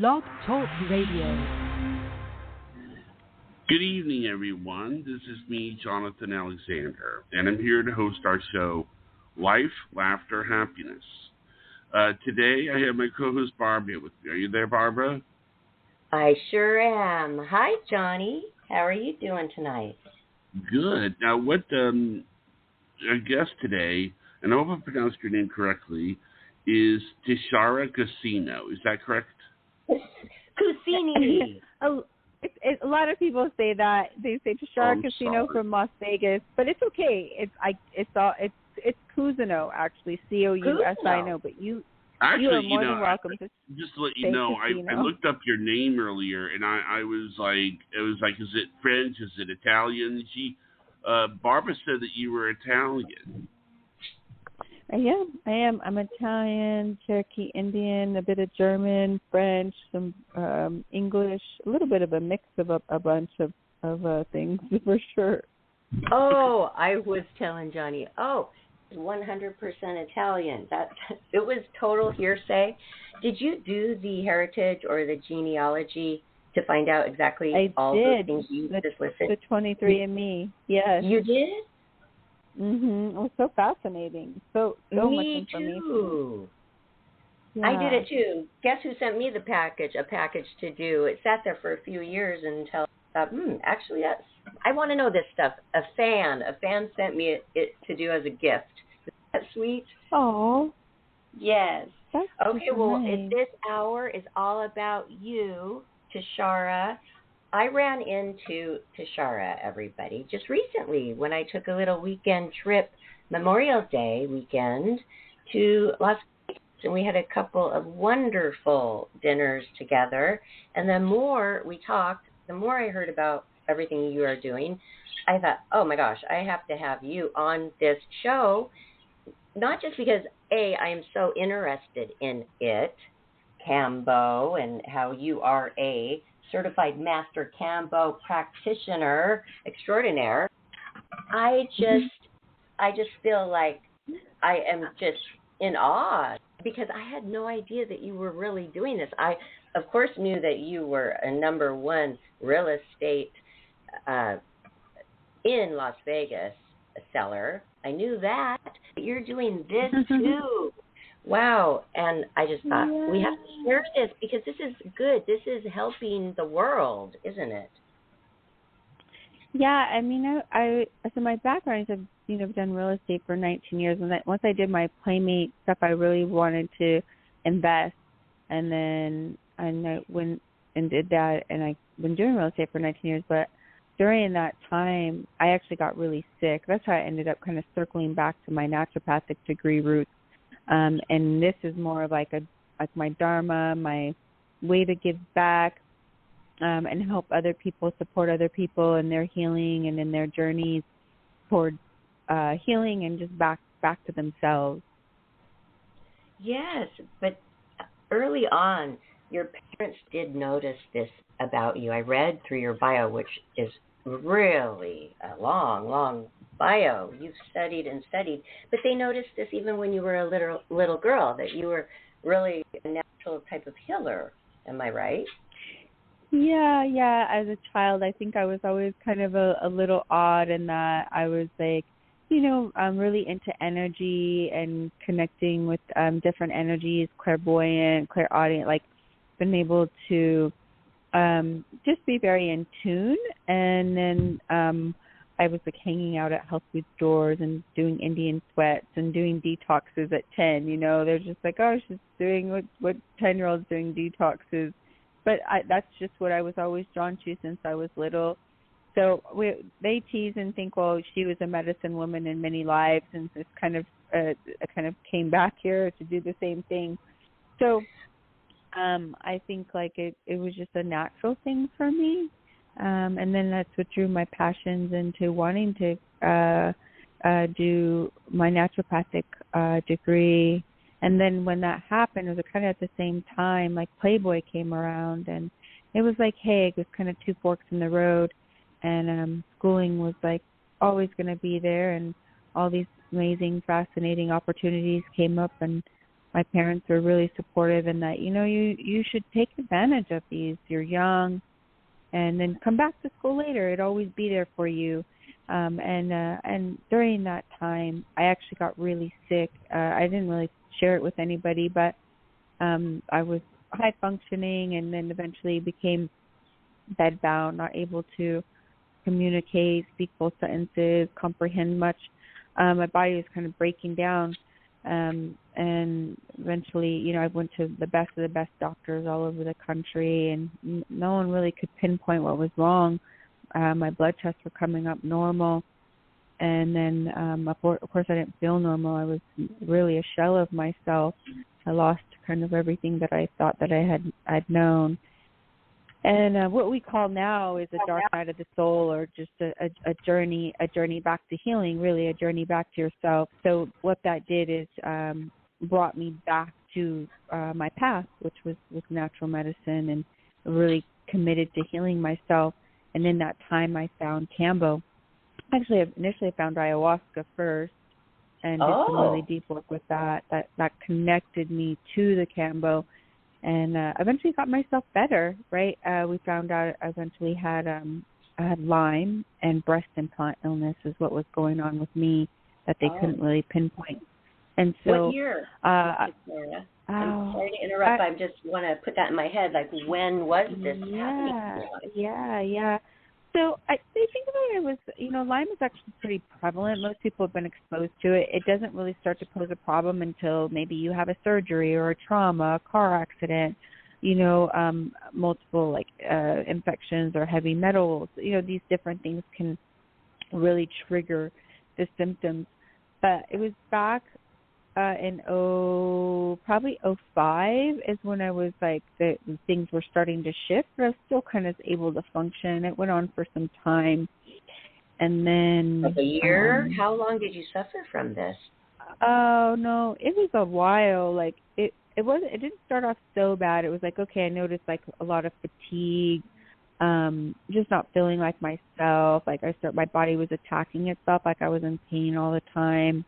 Blog Talk Radio. Good evening, everyone. This is me, Jonathan Alexander, and I'm here to host our show, Life, Laughter, Happiness. Today, I have my co-host, Barbara, with me. Are you there, Barbara? I sure am. Hi, Johnny. How are you doing tonight? Good. Now, what our guest today, and I hope I pronounced your name correctly, is Tishara Cousino. Is that correct? Cousini. A lot of people say that. They say Tishara Cousino from Las Vegas, but it's okay. It's Cousino, actually, Cousino. But you are more than welcome to. Just to let you know, I looked up your name earlier, and I was like, is it French? Is it Italian? Barbara said that you were Italian. I am. I'm Italian, Cherokee Indian, a bit of German, French, some English, a little bit of a mix of a bunch of things for sure. Oh, I was telling Johnny, 100% Italian. It was total hearsay. Did you do the heritage or the genealogy to find out exactly all the things you just listed? The 23andMe, yes. You did? Mm-hmm. It was so fascinating. So much information. Too. Yeah. I did it too. Guess who sent me a package to do? It sat there for a few years until I thought, actually, I want to know this stuff. A fan sent me it to do as a gift. Is that sweet? Oh. Yes. That's okay, so well, nice. This hour is all about you, Tishara. I ran into Tishara, everybody, just recently when I took a little weekend trip, Memorial Day weekend, to Las Vegas. And we had a couple of wonderful dinners together. And the more we talked, the more I heard about everything you are doing, I thought, oh, my gosh, I have to have you on this show, not just because, A, I am so interested in it, Cambo, and how you are a certified master Cambo practitioner extraordinaire. I just feel like I am just in awe because I had no idea that you were really doing this. I, of course, knew that you were a number one real estate in Las Vegas seller. I knew that. But you're doing this too. Wow. And I just thought, we have to share this because this is good. This is helping the world, isn't it? Yeah, I mean, so my background is I've done real estate for 19 years. And once I did my Playmate stuff, I really wanted to invest. And then I went and did that. And I've been doing real estate for 19 years. But during that time, I actually got really sick. That's how I ended up kind of circling back to my naturopathic degree roots. And this is more like my dharma, my way to give back, and help other people, support other people in their healing and in their journeys toward healing and just back to themselves. Yes, but early on, your parents did notice this about you. I read through your bio, which is really a long bio. You've studied and studied, but they noticed this even when you were a little girl, that you were really a natural type of healer. Am I right? Yeah. As a child, I think I was always kind of a little odd in that I was like, I'm really into energy and connecting with different energies, clairvoyant, clairaudient, like been able to just be very in tune. And then I was like hanging out at health food stores and doing Indian sweats and doing detoxes at 10. They're just like, oh, she's doing what 10-year-olds doing detoxes. But that's just what I was always drawn to since I was little. So they tease and think, well, she was a medicine woman in many lives, and this kind of came back here to do the same thing. So I think like it was just a natural thing for me. And then that's what drew my passions into wanting to do my naturopathic degree. And then when that happened, it was kind of at the same time, like Playboy came around, and it was like, hey, it was kind of two forks in the road, and schooling was like always going to be there, and all these amazing, fascinating opportunities came up, and my parents were really supportive in that, you should take advantage of these. You're young, and then come back to school later. It'd always be there for you. And during that time, I actually got really sick. I didn't really share it with anybody, but I was high functioning, and then eventually became bedbound, not able to communicate, speak full sentences, comprehend much. My body was kind of breaking down. And eventually, I went to the best of the best doctors all over the country, and no one really could pinpoint what was wrong. My blood tests were coming up normal. And then, of course, I didn't feel normal. I was really a shell of myself. I lost kind of everything that I thought that I'd known. And what we call now is a dark night of the soul, or just a journey back to healing, really a journey back to yourself. So what that did is brought me back to my path, which was with natural medicine, and really committed to healing myself. And in that time, I found Cambo. Actually, initially I found ayahuasca first, and did some really deep work with that. That connected me to the Cambo. And eventually got myself better, right? We found out I eventually had I had Lyme and breast implant illness is what was going on with me that they couldn't really pinpoint. And so, what year? I'm sorry to interrupt. I just want to put that in my head. Like, when was this happening? Yeah. So I think about it was, Lyme is actually pretty prevalent. Most people have been exposed to it. It doesn't really start to pose a problem until maybe you have a surgery or a trauma, a car accident, multiple infections or heavy metals. These different things can really trigger the symptoms. But it was back in probably 2005 is when I was the things were starting to shift, but I was still kind of able to function. It went on for some time, and then a year. How long did you suffer from this? Oh no, it was a while. It didn't start off so bad. It was okay, I noticed a lot of fatigue, just not feeling like myself. My body was attacking itself. I was in pain all the time.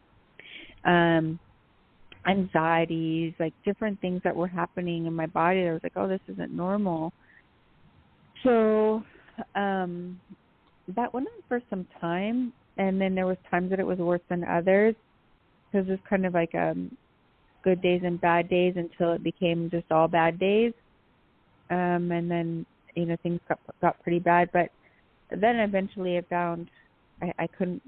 Anxieties, different things that were happening in my body. I was this isn't normal. So that went on for some time, and then there was times that it was worse than others, because it was kind of good days and bad days until it became just all bad days. And then, things got pretty bad. But then eventually I found I couldn't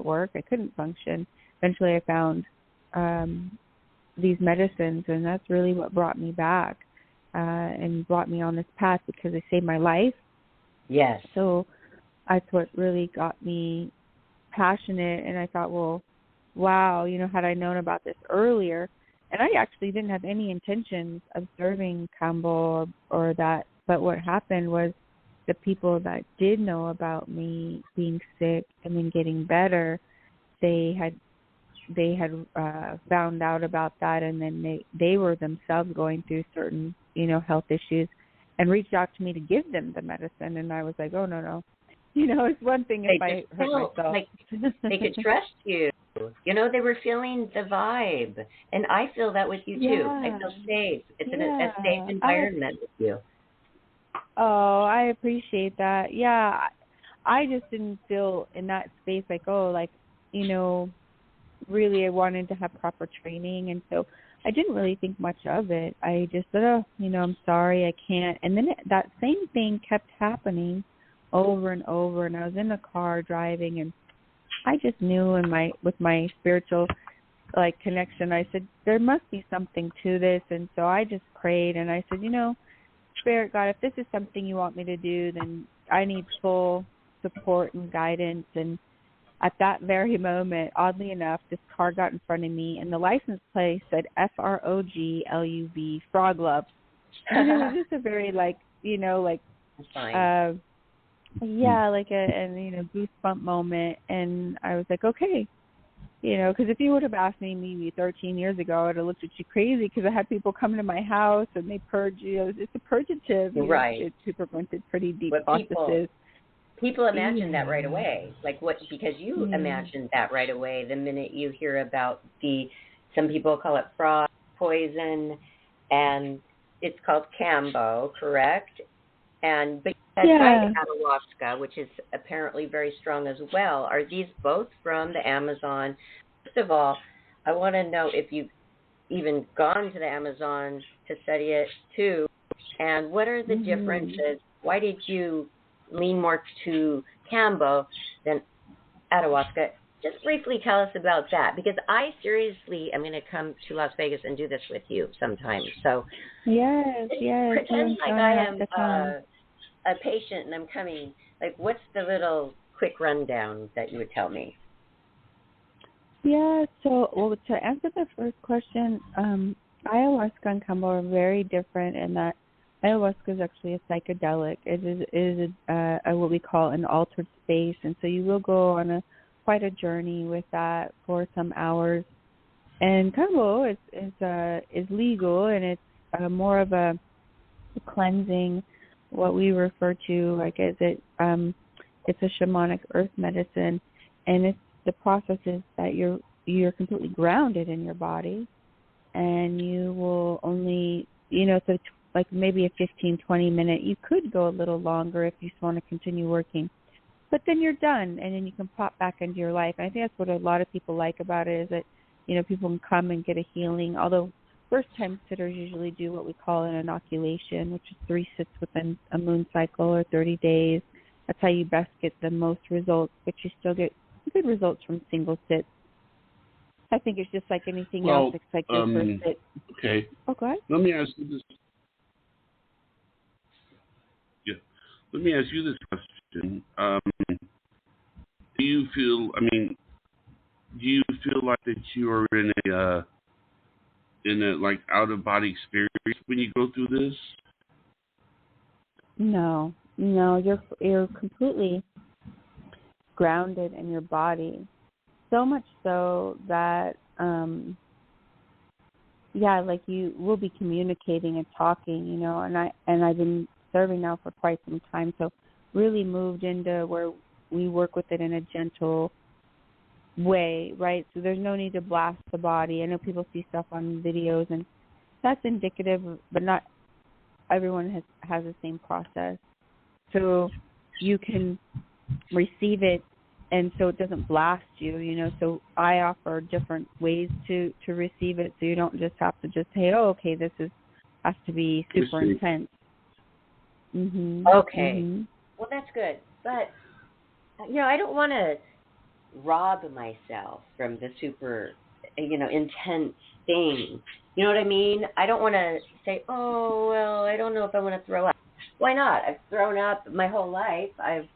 work. I couldn't function. Eventually I found these medicines, and that's really what brought me back and brought me on this path, because they saved my life. Yes. So that's what really got me passionate, and I thought, well, wow, had I known about this earlier, and I actually didn't have any intentions of serving Cambo or that, but what happened was the people that did know about me being sick and then getting better, they had found out about that, and then they were themselves going through certain, health issues, and reached out to me to give them the medicine. And I was like, oh, no. It's one thing if I hurt myself. They could trust you. They were feeling the vibe. And I feel that with you, too. I feel safe. It's a safe environment with you. Oh, I appreciate that. Yeah, I just didn't feel in that space really I wanted to have proper training, and so I didn't really think much of it. I just said, I'm sorry, I can't. And then that same thing kept happening over and over, and I was in the car driving, and I just knew with my spiritual connection, I said, there must be something to this. And so I just prayed, and I said, Spirit God, if this is something you want me to do, then I need full support and guidance. And at that very moment, oddly enough, this car got in front of me, and the license plate said FROGLUV, Frog Love. And it was just a very goosebump moment. And I was like, okay, because if you would have asked me maybe 13 years ago, I would have looked at you crazy, because I had people come to my house and they purge you. It's a purgative, right? To prevent pretty deep processes. People imagine that right away, because you imagined that right away the minute you hear about some people call it fraud, poison, and it's called Cambo, correct? But you had tried ayahuasca, which is apparently very strong as well. Are these both from the Amazon? First of all, I want to know if you've even gone to the Amazon to study it too, and what are the differences? Why did you lean more to Cambo than ayahuasca? Just briefly tell us about that, because I seriously am going to come to Las Vegas and do this with you sometime. So yes. Pretend like I am a patient and I'm coming. Like, what's the little quick rundown that you would tell me? Yeah, so to answer the first question, ayahuasca and Cambo are very different in that ayahuasca is actually a psychedelic. It is what we call an altered space, and so you will go on quite a journey with that for some hours. And Cambo is legal, and it's more of a cleansing, what we refer to like as it's a shamanic earth medicine, and it's the process is that you're completely grounded in your body, and you will only, so like maybe a 15-20 minute, you could go a little longer if you just want to continue working, but then you're done, and then you can pop back into your life. And I think that's what a lot of people like about it, is that people can come and get a healing, although first-time sitters usually do what we call an inoculation, which is 3 sits within a moon cycle or 30 days. That's how you best get the most results, but you still get good results from single sits. I think it's just like anything else. It's like your first sit. Okay. Oh, go ahead. Let me ask you this. Yeah. Let me ask you this question. Do you feel like that you are in a like out of body experience when you go through this? No, you're completely grounded in your body, so much so that like you will be communicating and talking, and I've been serving now for quite some time, so really moved into where we work with it in a gentle way, right? So there's no need to blast the body. I know people see stuff on videos, and that's indicative, but not everyone has the same process. So you can receive it, and so it doesn't blast you, so I offer different ways to receive it, so you don't just have to just say, oh, okay, this has to be super intense. Okay. Well, that's good, but I don't want to rob myself from the super intense thing. You know what I mean? I don't want to say, oh, well, I don't know if I want to throw up. Why not? I've thrown up my whole life. I've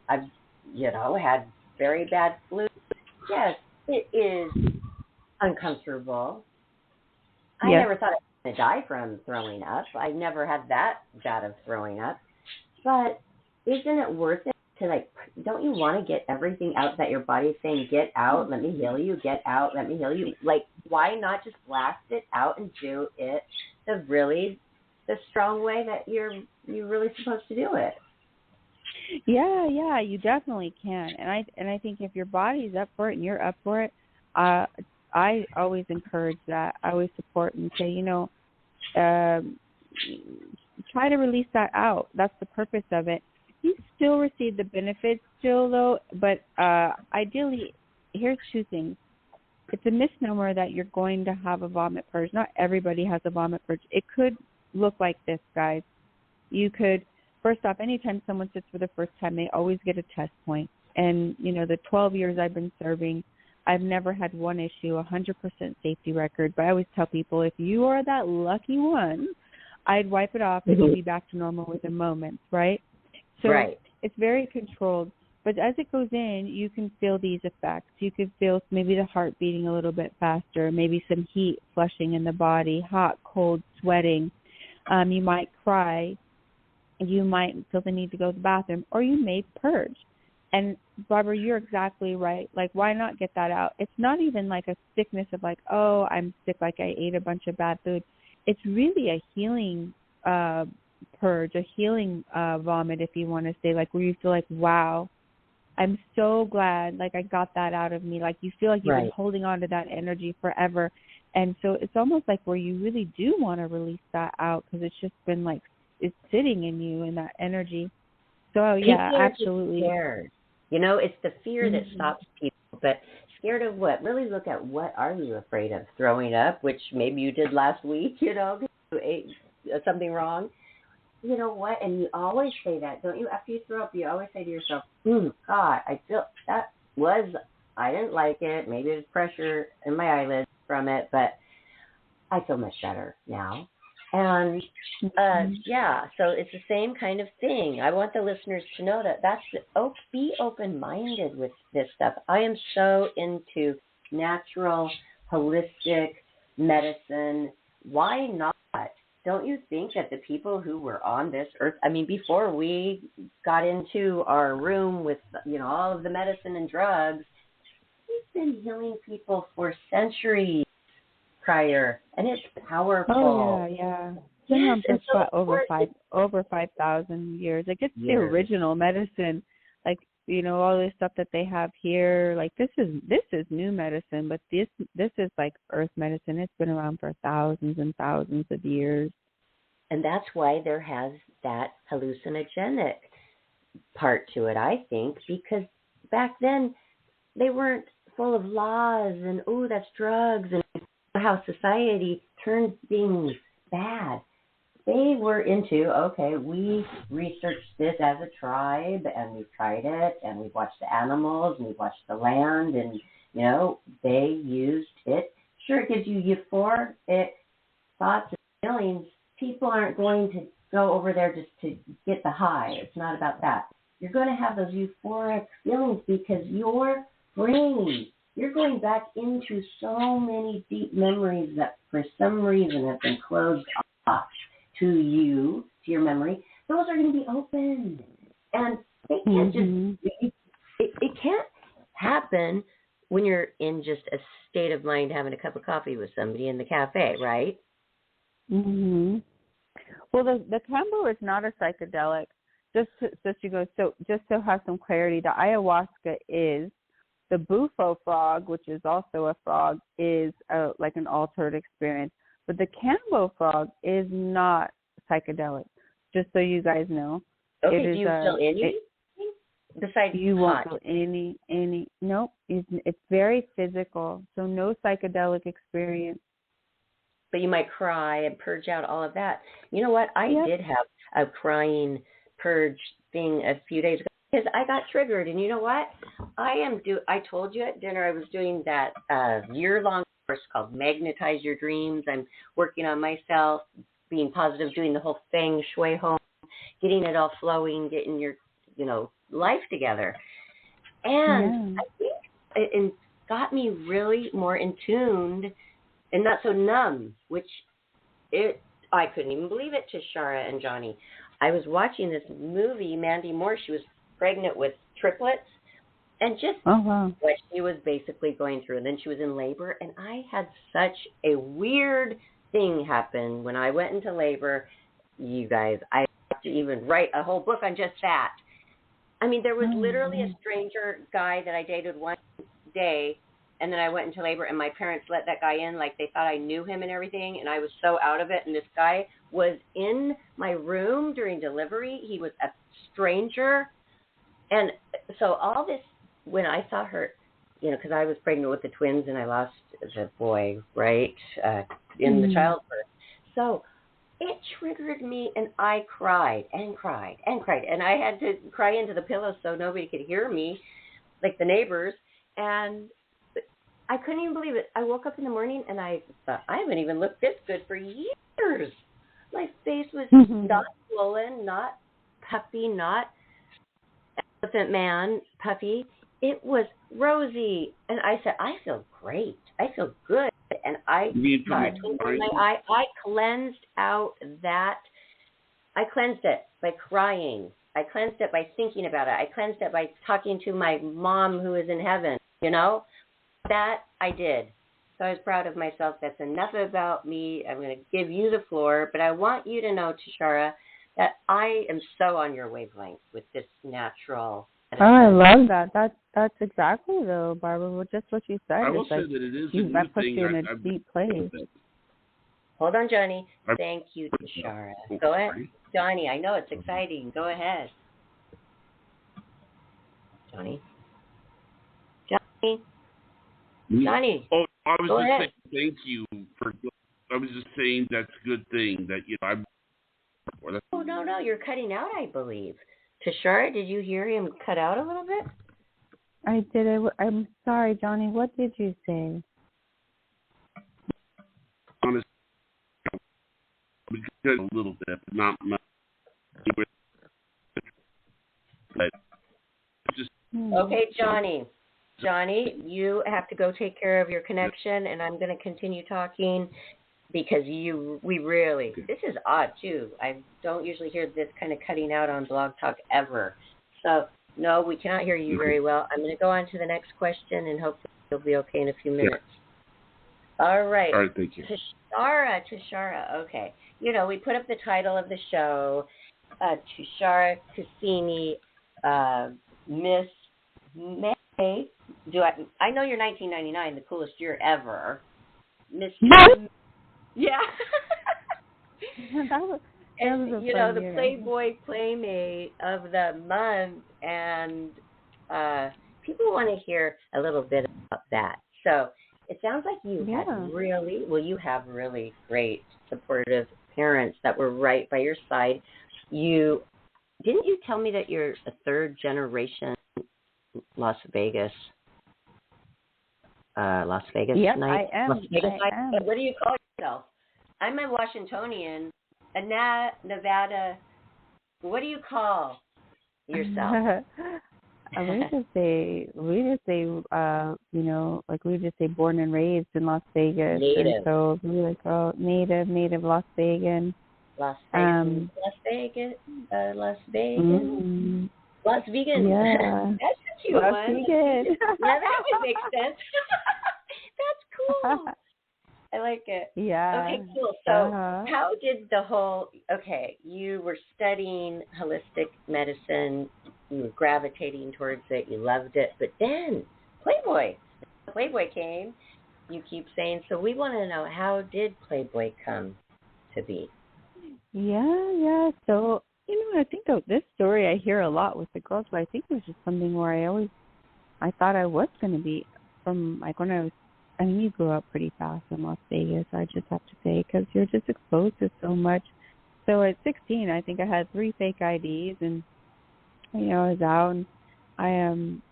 had very bad flu. Yes, it is uncomfortable. I never thought I was going to die from throwing up. I never had that bad of throwing up. But isn't it worth it to, don't you want to get everything out that your body's saying, get out, let me heal you, get out, let me heal you? Why not just blast it out and do it the strong way that you're really supposed to do it? Yeah, you definitely can. And I think if your body's up for it and you're up for it, I always encourage that. I always support and say, try to release that out. That's the purpose of it. You still receive the benefits though, but ideally, here's 2 things. It's a misnomer that you're going to have a vomit purge. Not everybody has a vomit purge. It could look like this, guys. You could, first off, anytime someone sits for the first time, they always get a test point. And, the 12 years I've been serving, I've never had one issue, 100% safety record. But I always tell people, if you are that lucky one, I'd wipe it off and you'll be back to normal within moments, right? So It's very controlled. But as it goes in, you can feel these effects. You can feel maybe the heart beating a little bit faster, maybe some heat flushing in the body, hot, cold, sweating. You might cry. You might feel the need to go to the bathroom, or you may purge. And, Barbara, you're exactly right. Why not get that out? It's not even like a sickness of oh, I'm sick, I ate a bunch of bad food. It's really a healing purge, a healing vomit, if you want to say, where you feel wow, I'm so glad, I got that out of me. You feel like you've been holding on to that energy forever. And so it's almost like where you really do want to release that out because it's just been like it's sitting in you in that energy. So yeah, People are absolutely. just scared. It's the fear that stops people. But scared of what? Really look at what are you afraid of? Throwing up, which maybe you did last week, because you ate something wrong. You know what? And you always say that, don't you? After you throw up, you always say to yourself, God, I feel I didn't like it. Maybe there's pressure in my eyelids from it, but I feel much better now. And so it's the same kind of thing. I want the listeners to know that be open-minded with this stuff. I am so into natural, holistic medicine. Why not? Don't you think that the people who were on this earth, before we got into our room with, all of the medicine and drugs, we've been healing people for centuries prior, and it's powerful. Oh yeah. Yes, it's so over 5,000 years. Like it's the original medicine. Like all this stuff that they have here. Like this is new medicine, but this is like earth medicine. It's been around for thousands and thousands of years. And that's why there has that hallucinogenic part to it, I think, because back then they weren't full of laws and that's drugs and how society turns things bad. They were into, we researched this as a tribe, and we've tried it, and we've watched the animals, and we've watched the land, and, they used it. Sure, it gives you euphoric thoughts and feelings. People aren't going to go over there just to get the high. It's not about that. You're going to have those euphoric feelings because your brain, you're going back into so many deep memories that for some reason have been closed off to your memory. Those are going to be open. And they can't it can't happen when you're in just a state of mind having a cup of coffee with somebody in the cafe, right? Mm-hmm. Well, the Cambo is not a psychedelic. Just to have some clarity, the ayahuasca is. The bufo frog, which is also a frog, is like an altered experience. But the Cambo frog is not psychedelic, just so you guys know. Okay, do you feel anything besides you won't feel any, nope. It's very physical, so no psychedelic experience. But you might cry and purge out all of that. You know what? I did have a crying purge thing a few days ago because I got triggered. And you know what? I told you at dinner I was doing that year-long course called Magnetize Your Dreams. I'm working on myself, being positive, doing the whole feng shui home, getting it all flowing, getting your, life together. And I think it got me really more in tune and not so numb, I couldn't even believe it, Tishara and Johnny. I was watching this movie, Mandy Moore. She was pregnant with triplets, and just what she was basically going through. And then she was in labor, and I had such a weird thing happen when I went into labor. You guys, I have to even write a whole book on just that. There was literally a stranger guy that I dated one day, and then I went into labor, and my parents let that guy in like they thought I knew him and everything, and I was so out of it. And this guy was in my room during delivery. He was a stranger. And so all this, when I saw her, because I was pregnant with the twins, and I lost the boy, right, in the childbirth. So it triggered me, and I cried and cried and cried. And I had to cry into the pillow so nobody could hear me, like the neighbors. And I couldn't even believe it. I woke up in the morning, and I thought, I haven't even looked this good for years. My face was not swollen, not puffy, not elephant man puffy. It was rosy. And I said, I feel great. I feel good. And I cleansed out that. I cleansed it by crying. I cleansed it by thinking about it. I cleansed it by talking to my mom who is in heaven, That I did. So I was proud of myself. That's enough about me. I'm going to give you the floor. But I want you to know, Tishara, that I am so on your wavelength with this natural Oh, I love that. That's exactly though, Barbara. Just what you said. I will It's say like that it is a that new puts thing. you in a I've deep place. Hold on, Johnny. Thank you, Tishara. Go ahead. Johnny, I know it's exciting. Go ahead. Johnny. Johnny. Oh, I was Go just ahead. saying thank you for. I was just saying that's a good thing that I'm. Oh, no, you're cutting out, I believe. Tishara, did you hear him cut out a little bit? I did. I'm sorry, Johnny. What did you say? Honestly, a little bit, but not much. But just okay, Johnny. Johnny, you have to go take care of your connection, and I'm going to continue talking because this is odd too. I don't usually hear this kind of cutting out on Blog Talk ever. So, no, we cannot hear you very well. I'm going to go on to the next question, and hopefully you'll be okay in a few minutes. Yeah. All right, thank you. Tishara, okay. We put up the title of the show, Tishara Cousino, Miss May. I know you're 1999, the coolest year ever. Miss Yeah. And, the Playboy Playmate of the month, and people want to hear a little bit about that. So it sounds like you have really great, supportive parents that were right by your side. Didn't you tell me that you're a third generation Las Vegas Yep, night? I am. Las Vegas I night? am. What do you call yourself? I'm a Washingtonian, a Nevada. What do you call yourself? we just say, we just say born and raised in Las Vegas. Native. And so we like native Las Vegas. Las Vegas. Mm-hmm. Las Vegas. Yeah. That's a cute Las one. Vegas. Yeah, that would make sense. That's cool. I like it. Yeah. Okay, cool. So how did you were studying holistic medicine, you were gravitating towards it, you loved it, but then Playboy came, you keep saying, so we want to know, how did Playboy come to be? Yeah. So, I think this story I hear a lot with the girls, but I think it was just something where I thought I was going to be from, like, when I was, you grew up pretty fast in Las Vegas, I just have to say, because you're just exposed to so much. So at 16, I think I had 3 fake IDs, and, I was out, and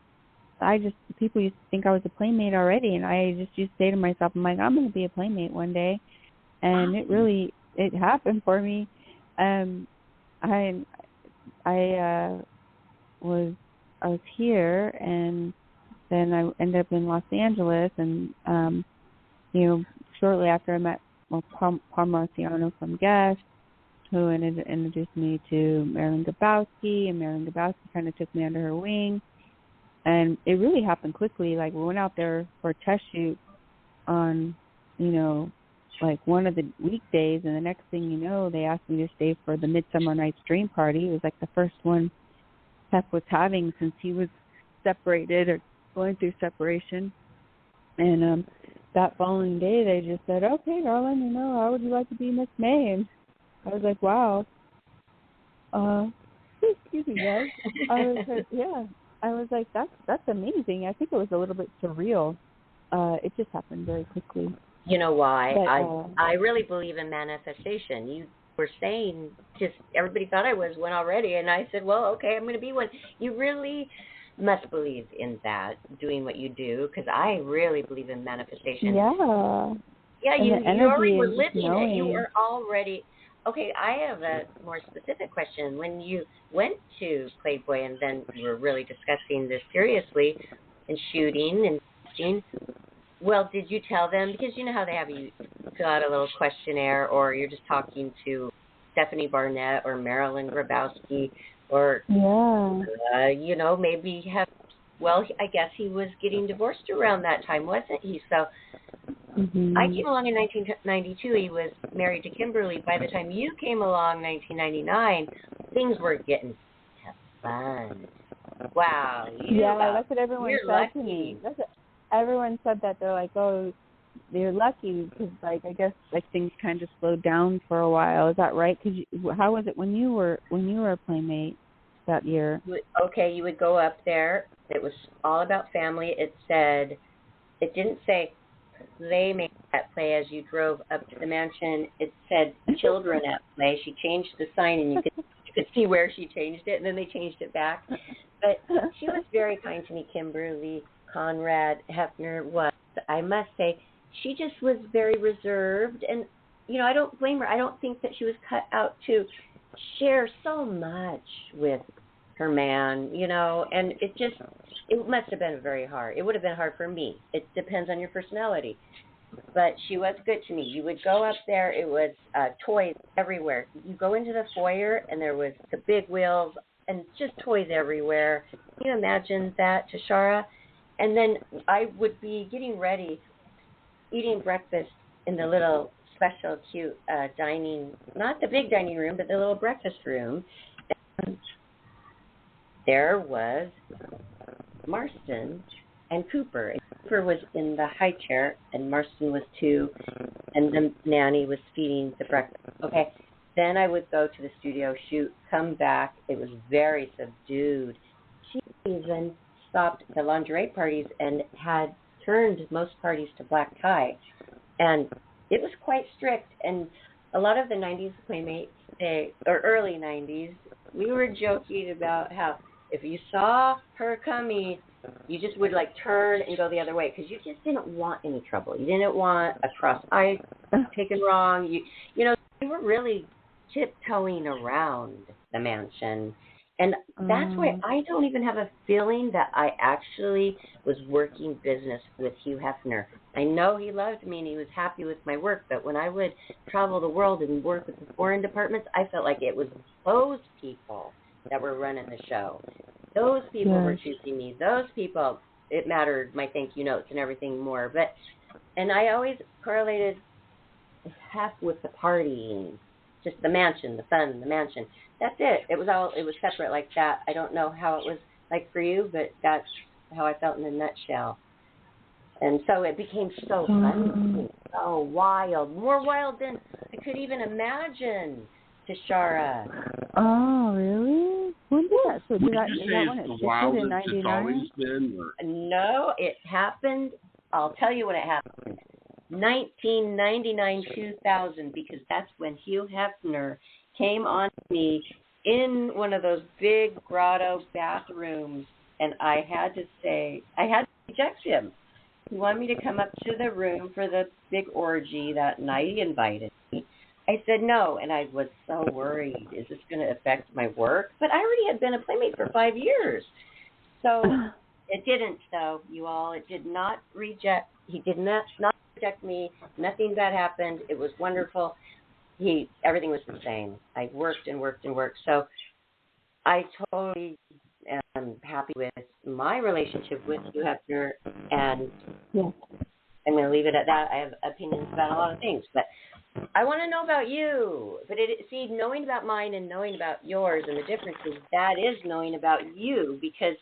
people used to think I was a Playmate already, and I just used to say to myself, I'm like, I'm going to be a Playmate one day, and it happened for me. I was here, and then I ended up in Los Angeles, and shortly after I met Paul Marciano from Guest, who introduced me to Marilyn Grabowski, and Marilyn Grabowski kind of took me under her wing, and it really happened quickly. Like, we went out there for a test shoot on, like one of the weekdays, and the next thing you know, they asked me to stay for the Midsummer Night's Dream party. It was like the first one Pep was having since he was separated or going through separation. And that following day, they just said, okay, darling, how would you like to be Miss May? And I was like, wow. Excuse me, guys. I was like, that's amazing. I think it was a little bit surreal. It just happened very quickly. You know why? But, I really believe in manifestation. You were saying, just everybody thought I was one already, and I said, well, okay, I'm going to be one. You really must believe in that, doing what you do, because I really believe in manifestation. Yeah. Yeah, you already were living knowing. it. You were already... Okay, I have a more specific question. When you went to Playboy and then you were really discussing this seriously and shooting and testing, well, did you tell them? Because you know how they have you fill out a little questionnaire, or you're just talking to Stephanie Barnett or Marilyn Grabowski, or, maybe have, well, I guess he was getting divorced around that time, wasn't he? So I came along in 1992. He was married to Kimberly. By the time you came along, 1999, things were getting fun. Wow. That's what everyone said to me. Everyone said that. They're like, oh, they're lucky because, like, I guess like things kind of slowed down for a while. Is that right? Because how was it when you were a Playmate that year? Okay, you would go up there. It was all about family. It didn't say Playmate at play as you drove up to the mansion. It said children at play. She changed the sign, and you could see where she changed it, and then they changed it back. But she was very kind to me. Kimberly Conrad Hefner was. I must say, she just was very reserved, and I don't blame her. I don't think that she was cut out to share so much with her man, and it must have been very hard. It would have been hard for me. It depends on your personality. But she was good to me. You would go up there. It was toys everywhere. You go into the foyer, and there was the big wheels and just toys everywhere. Can you imagine that, Tishara? And then I would be getting ready, eating breakfast in the little special, cute dining, not the big dining room, but the little breakfast room. And there was Marston and Cooper. Cooper was in the high chair, and Marston was too, and the nanny was feeding the breakfast. Okay, then I would go to the studio, shoot, come back. It was very subdued. She even stopped the lingerie parties and had turned most parties to black tie, and it was quite strict. And a lot of the 90s Playmates, or early 90s, we were joking about how if you saw her coming, you just would like turn and go the other way because you just didn't want any trouble. You didn't want a cross eye taken wrong. You were really tiptoeing around the mansion. And that's why I don't even have a feeling that I actually was working business with Hugh Hefner. I know he loved me and he was happy with my work, but when I would travel the world and work with the foreign departments, I felt like it was those people that were running the show. Those people were choosing me. Those people, it mattered, my thank you notes and everything more. And I always correlated half with the partying, just the mansion, the fun, the mansion. That's it. It was separate like that. I don't know how it was like for you, but that's how I felt in a nutshell. And so it became so fun, so wild, more wild than I could even imagine, Tishara. Oh, really? When did that? So did that when it shifted in 99? It's always been, or? No, it happened. I'll tell you when it happened. 1999, 2000, because that's when Hugh Hefner came on me in one of those big grotto bathrooms, and I had to reject him. He wanted me to come up to the room for the big orgy that night. He invited me. I said no, and I was so worried. Is this going to affect my work? But I already had been a Playmate for 5 years. So it didn't, though, you all. It did not reject. He did not reject me. Nothing bad happened. It was wonderful. Everything was the same. I worked and worked and worked. So I totally am happy with my relationship with Hugh Hefner, and I'm going to leave it at that. I have opinions about a lot of things, but I want to know about you. But knowing about mine and knowing about yours and the differences, that is knowing about you, because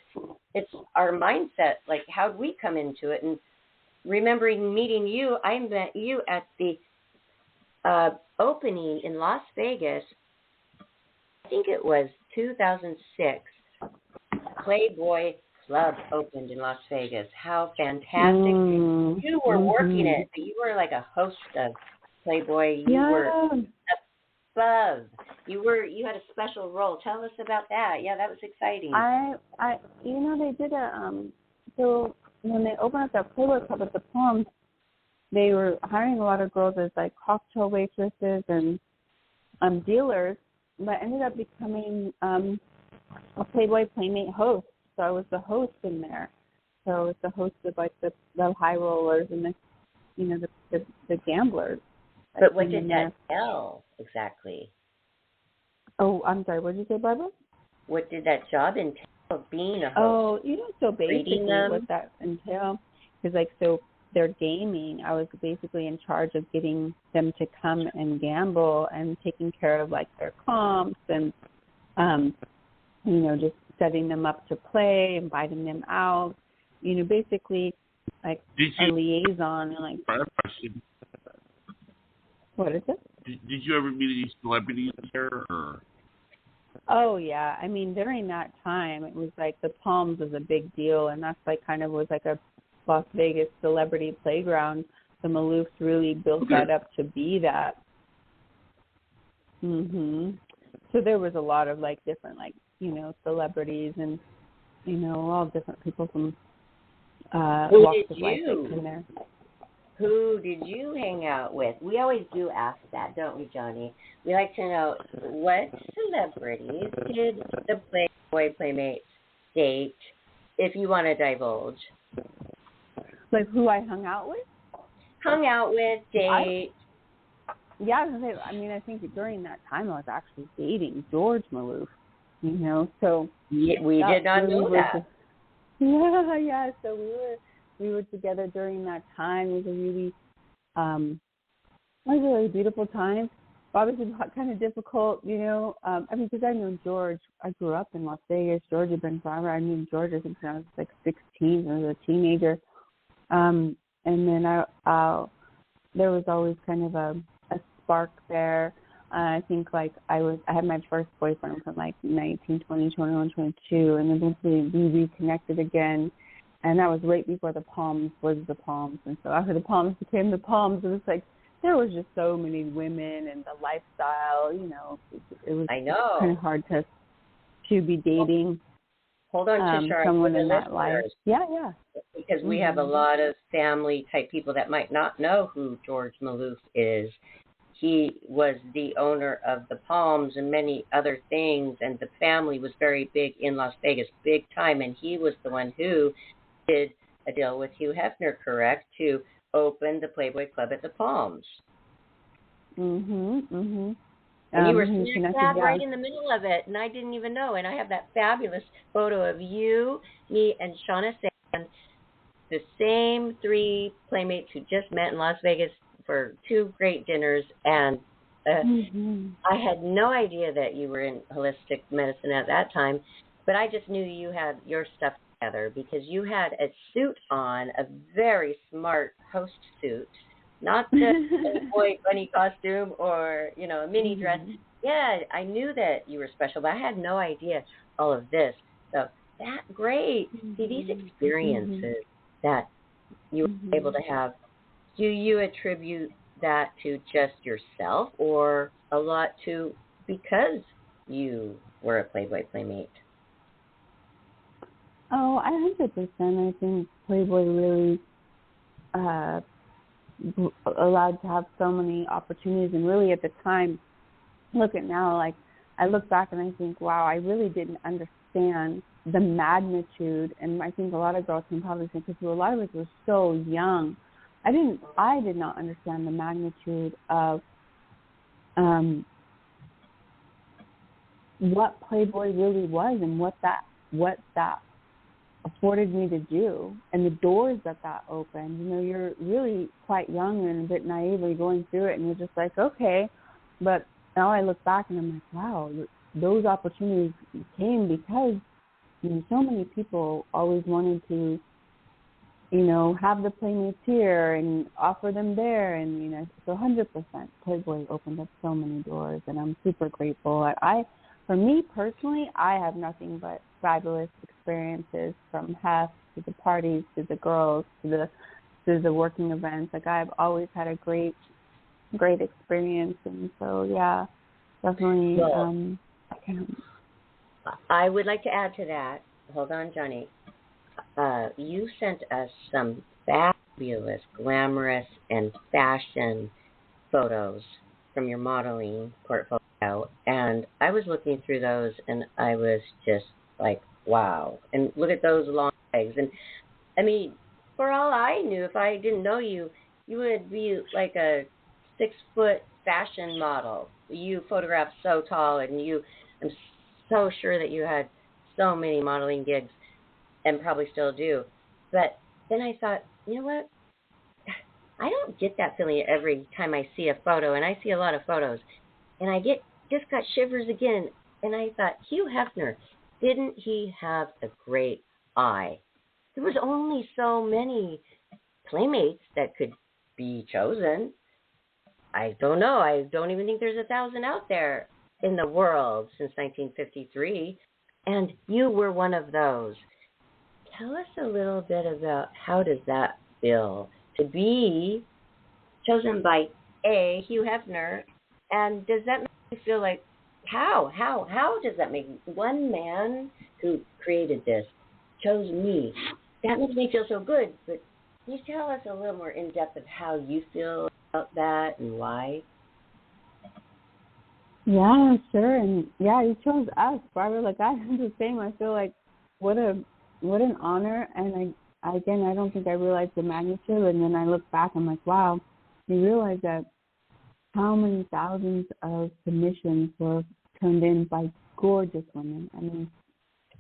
it's our mindset. Like, how'd we come into it? And remembering meeting you, I met you at the opening in Las Vegas. I think it was 2006. Playboy Club opened in Las Vegas. How fantastic. You were working it. You were like a host of Playboy. You were above. You had a special role. Tell us about that. Yeah, that was exciting. They did so when they opened up that Playboy Club at the Palms, they were hiring a lot of girls as like cocktail waitresses and dealers, but ended up becoming a Playboy Playmate host. So I was the host in there. So I was the host of like the high rollers and the gamblers. But what did that tell exactly? Oh, I'm sorry. What did you say, Barbara? What did that job entail, being a host? Oh, so basically what that entail is so their gaming, I was basically in charge of getting them to come and gamble and taking care of like their comps and, just setting them up to play, inviting them out, basically like a liaison and like. What is it? Did you ever meet any celebrities there? Or? Oh yeah, I mean during that time it was like the Palms was a big deal, and that's like kind of was like a Las Vegas celebrity playground. The Maloofs really built that up to be that. So there was a lot of like different like celebrities and all different people from walks of life that came there. Who did you hang out with? We always do ask that, don't we, Johnny? We like to know what celebrities did the Playboy Playmate date, if you want to divulge. Like who I hung out with? Hung out with, date. I mean, I think during that time I was actually dating George Maloof, so. Yeah, we did not know that. Yeah, so we were together during that time. It was a really beautiful time. Obviously, kind of difficult, I mean, because I knew George. I grew up in Las Vegas. George had been forever. I knew George, I think, when I was like 16. I was a teenager. And then there was always kind of a spark there. I think like I had my first boyfriend from like 19, 20, 21, 22, and eventually we reconnected again. And that was right before the Palms was the Palms. And so after the Palms became the Palms, it was like there was just so many women and the lifestyle, it was kind of hard to be dating. Hold on, Tishara, someone in that life. Yeah. Because we have a lot of family type people that might not know who George Maloof is. He was the owner of the Palms and many other things, and the family was very big in Las Vegas, big time, and he was the one who did a deal with Hugh Hefner, correct, to open the Playboy Club at the Palms. And you were smack dab right in the middle of it, and I didn't even know. And I have that fabulous photo of you, me, and Shauna Sand, the same three playmates who just met in Las Vegas for 2 great dinners. And I had no idea that you were in holistic medicine at that time, but I just knew you had your stuff together because you had a suit on, a very smart host suit, not the boy bunny costume or, a mini dress. Yeah, I knew that you were special, but I had no idea all of this. So that's great. See, these experiences that you were able to have, do you attribute that to just yourself or a lot to because you were a Playboy Playmate? Oh, 100%. I think Playboy really allowed to have so many opportunities. And really at the time, look at now, like I look back and I think, wow, I really didn't understand the magnitude. And I think a lot of girls can probably think, because a lot of us were so young. I did not understand the magnitude of what Playboy really was and what that afforded me to do, and the doors that opened. You're really quite young and a bit naively going through it, and you're just like, okay. But now I look back and I'm like, wow, those opportunities came because so many people always wanted to, have the Playmates here and offer them there, and so 100% Playboy opened up so many doors, and I'm super grateful. For me personally, I have nothing but fabulous experiences, from Hef to the parties to the girls to the working events. Like I've always had a great experience, and so yeah, definitely. Well, I would like to add to that. Hold on, Johnny. You sent us some fabulous, glamorous, and fashion photos from your modeling portfolio, and I was looking through those, and I was just like, wow. And look at those long legs. And, I mean, for all I knew, if I didn't know you, you would be like a 6-foot fashion model. You photographed so tall, and I'm so sure that you had so many modeling gigs and probably still do. But then I thought, you know what? I don't get that feeling every time I see a photo, and I see a lot of photos, and I just got shivers again. And I thought, Hugh Hefner, didn't he have a great eye? There was only so many Playmates that could be chosen. I don't know. I don't even think there's 1,000 out there in the world since 1953. And you were one of those. Tell us a little bit about how does that feel to be chosen by Hugh Hefner, and does that make you feel like how does that make one man who created this chose me? That makes me feel so good. But can you tell us a little more in depth of how you feel about that and why? Yeah, sure. And yeah, you chose us, Barbara. Like I'm the same. I feel like what an honor. And I don't think I realized the magnitude. And then I look back, I'm like, wow. You realize that how many thousands of submissions were turned in by gorgeous women. I mean,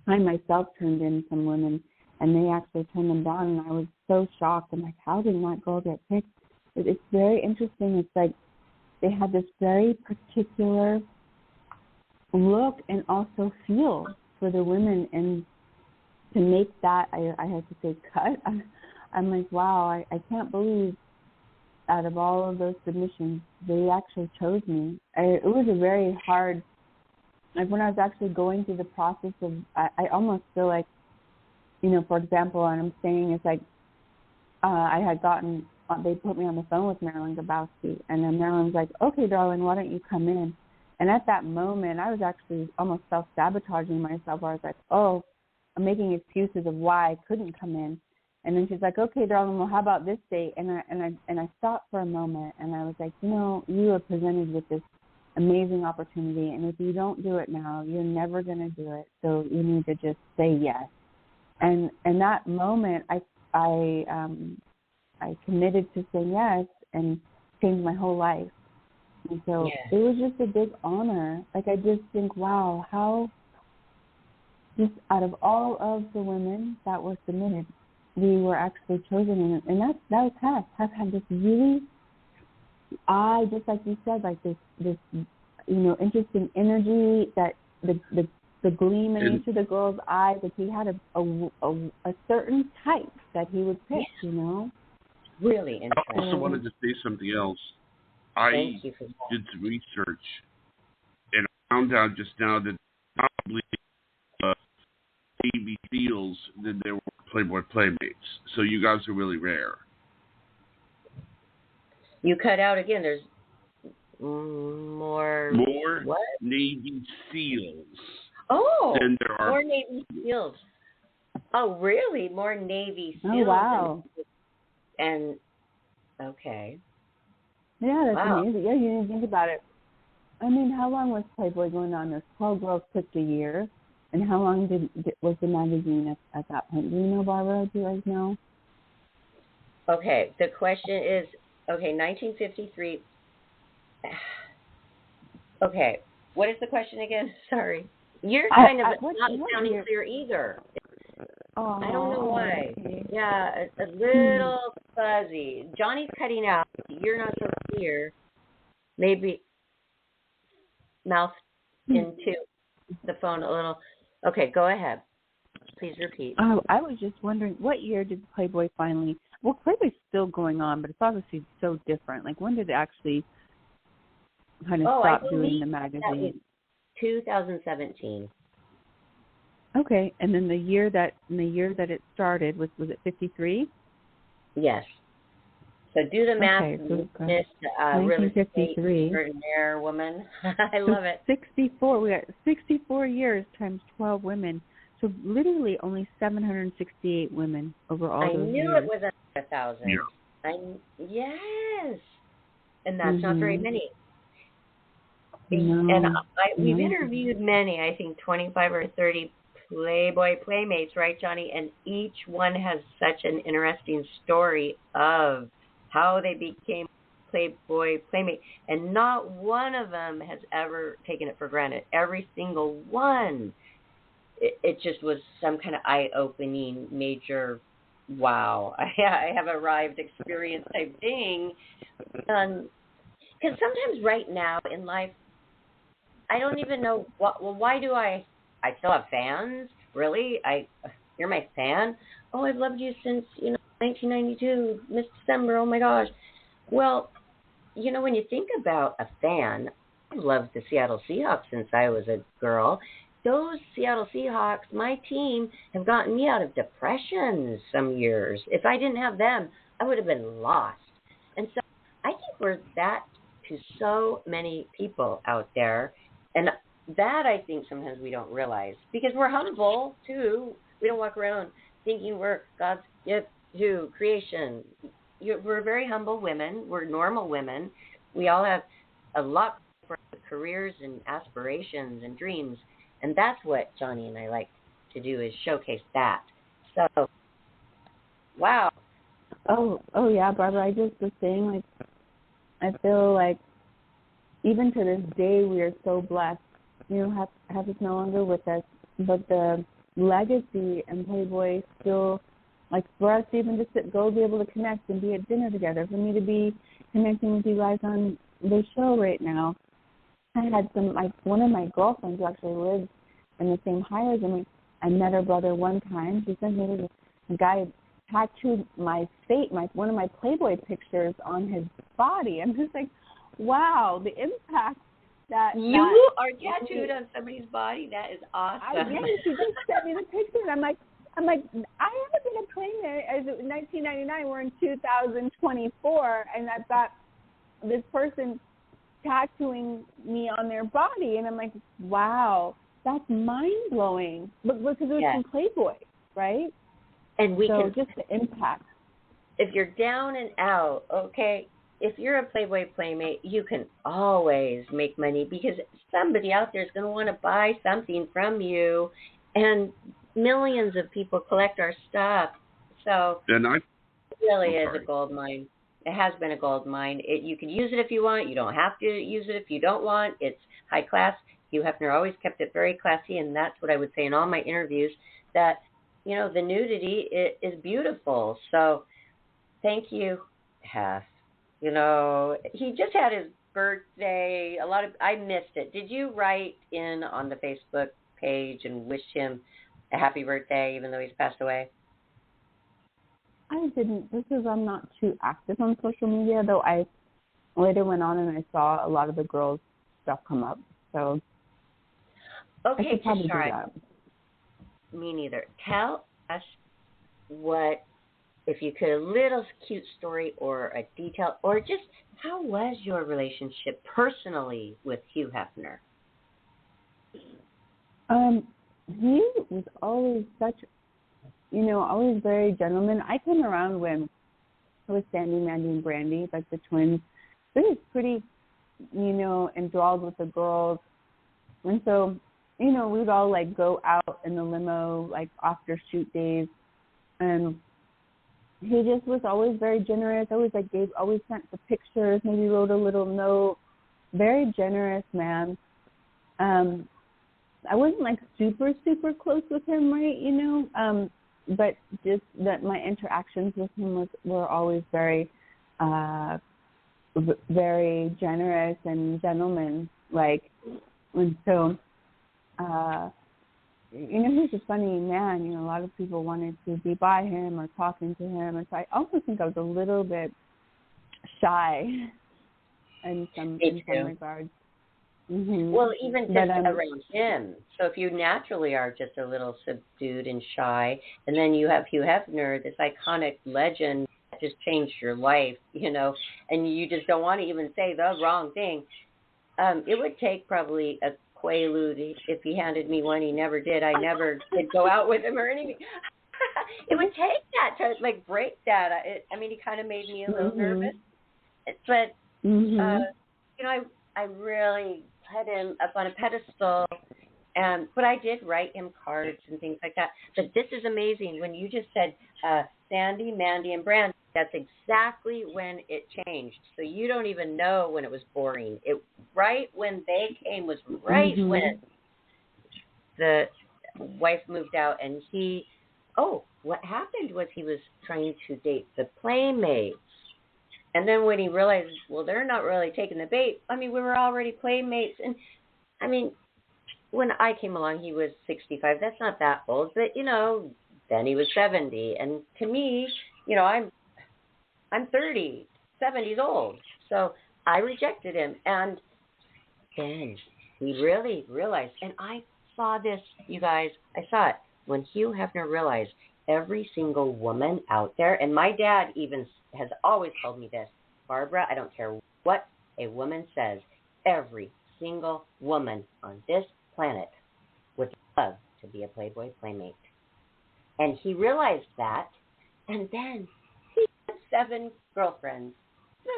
I myself turned in some women, and they actually turned them down, and I was so shocked. I'm like, how did that girl get picked? It's very interesting. It's like they had this very particular look and also feel for the women, and to make that, I had to say cut. I'm like, wow, I can't believe out of all of those submissions, they actually chose me. It was a very hard, like when I was actually going through the process of, I almost feel like, you know, for example, and I'm saying it's like, I had gotten, they put me on the phone with Marilyn Grabowski, and then Marilyn's like, okay, darling, why don't you come in? And at that moment, I was actually almost self-sabotaging myself. I was like, oh, I'm making excuses of why I couldn't come in. And then she's like, okay, darling, well, how about this date? And I stopped for a moment, and I was like, you know, you are presented with this amazing opportunity, and if you don't do it now, you're never going to do it. So you need to just say yes. And in that moment, I committed to saying yes and changed my whole life. And so It was just a big honor. Like I just think, wow, how just out of all of the women that were submitted, we were actually chosen, and that was Hef. Hef had this really, just like you said, like this you know, interesting energy, that the gleam in each of the girls' eyes. Like he had a certain type that he would pick, you know. Really interesting. I also wanted to say something else. I did some research, and I found out just now that probably Navy SEALs that there were Playboy Playmates. So you guys are really rare. You cut out again. There's more what? Navy SEAls. Oh, than there are. More Navy SEAls. Oh, really? More Navy SEAls. Oh, wow. And okay. Yeah, that's amazing. Yeah, you didn't think about it. I mean, how long was Playboy going on? There's 12 girls picked a year. And how long was the magazine at that point? Do you know, Barbara? Do you guys know? Okay, the question is, 1953. Okay, what is the question again? Sorry. You're kind of not sounding clear either. Oh, I don't know why. Okay. Yeah, a little fuzzy. Johnny's cutting out. You're not so clear. Maybe mouth into the phone a little. Okay, go ahead. Please repeat. Oh, I was just wondering, what year did Playboy finally... Well, Playboy's still going on, but it's obviously so different. Like, when did it actually kind of stop doing the magazine? That was 2017. Okay, and then the year that it started, was it 53? Yes. So do the math. Okay, so Miss real estate extraordinaire woman. I love it. 64. We got 64 years times 12 women. So literally only 768 women over all those years. I knew it was under 1,000. Yeah. Yes. And that's not very many. No. And we've interviewed many, I think 25 or 30 Playboy Playmates, right, Johnny? And each one has such an interesting story of how they became Playboy Playmate. And not one of them has ever taken it for granted. Every single one. It just was some kind of eye-opening, major, wow, I have arrived experience type thing. Because sometimes right now in life, I don't even know, why do I I still have fans. Really? You're my fan? Oh, I've loved you since, 1992, Miss December. Oh my gosh. Well, when you think about a fan, I've loved the Seattle Seahawks since I was a girl. Those Seattle Seahawks, my team, have gotten me out of depression some years. If I didn't have them, I would have been lost. And so I think we're that to so many people out there. And that I think sometimes we don't realize because we're humble, too. We don't walk around thinking we're God's gift to creation. We're very humble women. We're normal women. We all have a lot for careers and aspirations and dreams. And that's what Johnny and I like to do is showcase that. So, wow. Oh yeah, Barbara, I just was saying, like, I feel like even to this day we are so blessed. Have is no longer with us, but the legacy and Playboy still, like, for us to even just go be able to connect and be at dinner together, for me to be connecting with you guys on the show right now. I had one of my girlfriends who actually lives in the same high as me. I met her brother one time. She sent me a guy tattooed my face, one of my Playboy pictures on his body. I'm just like, wow, the impact that you are tattooed on somebody's body. That is awesome. Yeah, she just sent me the picture, and I'm like, I haven't been a Playmate as of 1999. We're in 2024, and I've got this person tattooing me on their body, and I'm like, wow, that's mind-blowing. But because it was from Playboy, right? And just the impact. If you're down and out, okay, if you're a Playboy Playmate, you can always make money because somebody out there is going to want to buy something from you, and millions of people collect our stuff. So it really is a gold mine. It has been a gold mine. You can use it if you want. You don't have to use it if you don't want. It's high class. Hugh Hefner always kept it very classy, and that's what I would say in all my interviews, that, the nudity is beautiful. So thank you, Hef. He just had his birthday. I missed it. Did you write in on the Facebook page and wish him a happy birthday, even though he's passed away? I didn't. I'm not too active on social media, though I later went on and I saw a lot of the girls' stuff come up. So okay, I should probably do that. Me neither. Tell us if you could, a little cute story or a detail, or just how was your relationship personally with Hugh Hefner? He was always always very gentleman. I came around when it was Sandy, Mandy, and Brandy, like the twins. He was pretty, enthralled with the girls. And so, we'd all, like, go out in the limo, like, after shoot days. And he just was always very generous. Always sent the pictures, maybe wrote a little note. Very generous man. I wasn't, like, super, super close with him, right, but just that my interactions with him were always very, very generous and gentleman-like. And so, he's a funny man. A lot of people wanted to be by him or talking to him. And so I also think I was a little bit shy in some regards. Mm-hmm. Well, even just around him. So if you naturally are just a little subdued and shy, and then you have Hugh Hefner, this iconic legend that just changed your life, and you just don't want to even say the wrong thing, it would take probably a Quaalude if he handed me one. He never did. I never did go out with him or anything. It would take that to, like, break that. He kind of made me a little nervous. But, I really put him up on a pedestal, but I did write him cards and things like that. But this is amazing. When you just said Sandy, Mandy, and Brandy, that's exactly when it changed. So you don't even know when it was boring. Right when they came was right when the wife moved out, and what happened was he was trying to date the Playmates. And then when he realized, well, they're not really taking the bait. We were already Playmates. And, when I came along, he was 65. That's not that old, but then he was 70, and to me, I'm 30. 70's old, so I rejected him, and then he really realized, and I saw this, you guys. I saw it when Hugh Hefner realized every single woman out there, and my dad even has always told me this, Barbara, I don't care what a woman says, every single woman on this planet would love to be a Playboy Playmate. And he realized that, and then he had 7 girlfriends.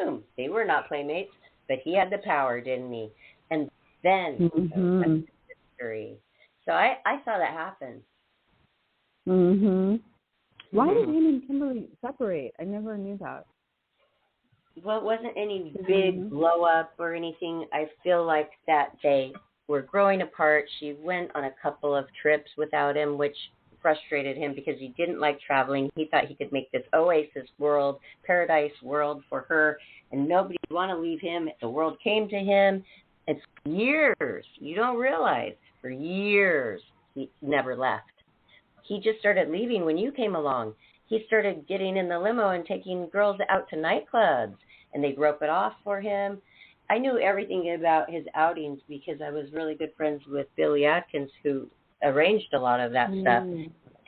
Boom. They were not Playmates, but he had the power, didn't he? And then history. So I saw that happen. Why did him and Kimberly separate? I never knew that. Well, it wasn't any big blow up or anything. I feel like that they were growing apart. She went on a couple of trips without him, which frustrated him because he didn't like traveling. He thought he could make this oasis world, paradise world for her, and nobody would want to leave him. The world came to him. It's years. You don't realize. For years, he never left. He just started leaving when you came along. He started getting in the limo and taking girls out to nightclubs, and they'd rope it off for him. I knew everything about his outings because I was really good friends with Billy Atkins, who arranged a lot of that stuff.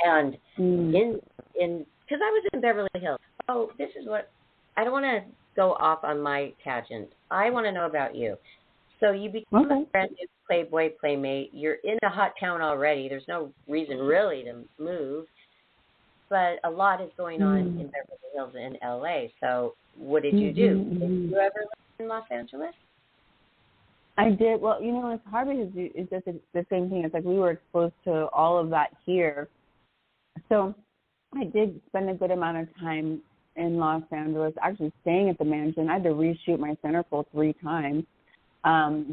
And because I was in Beverly Hills. Oh, this is what I don't want to go off on my tangent. I want to know about you. So you became a brand new Playboy Playmate. You're in a hot town already. There's no reason really to move. But a lot is going on in Beverly Hills and LA. So what did you do? Did you ever live in Los Angeles? I did. Well, it's hard because it's just the same thing. It's like we were exposed to all of that here. So I did spend a good amount of time in Los Angeles, actually staying at the mansion. I had to reshoot my centerfold 3 times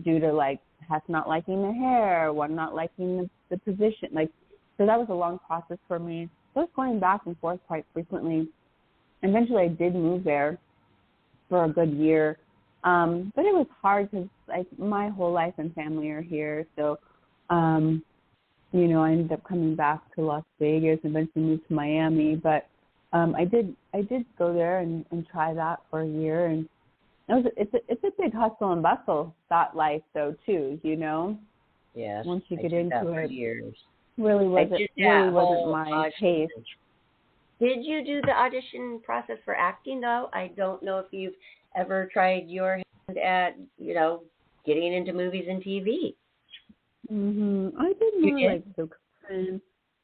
due to, Hef not liking the hair, one not liking the position. So that was a long process for me. I was going back and forth quite frequently. Eventually I did move there for a good year. But it was hard because my whole life and family are here. So, I ended up coming back to Las Vegas, eventually moved to Miami. But I did go there and try that for a year. And it's a big hustle and bustle, that life, though, too, Yes. Once you get into it. Years. Really wasn't my taste. Did you do the audition process for acting, though? I don't know if you've ever tried your hand at, getting into movies and TV. I did more like the print,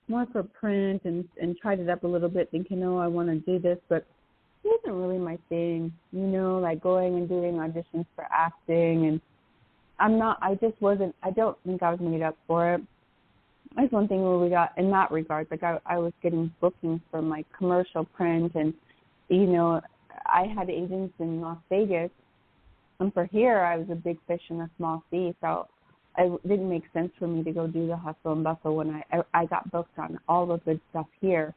more for print, and tried it up a little bit, thinking, I want to do this, but it wasn't really my thing, going and doing auditions for acting, and I don't think I was made up for it. That's one thing where we got, in that regard, I was getting bookings from commercial print, and, I had agents in Las Vegas, and for here, I was a big fish in a small sea, so it didn't make sense for me to go do the hustle and bustle when I got booked on all the good stuff here.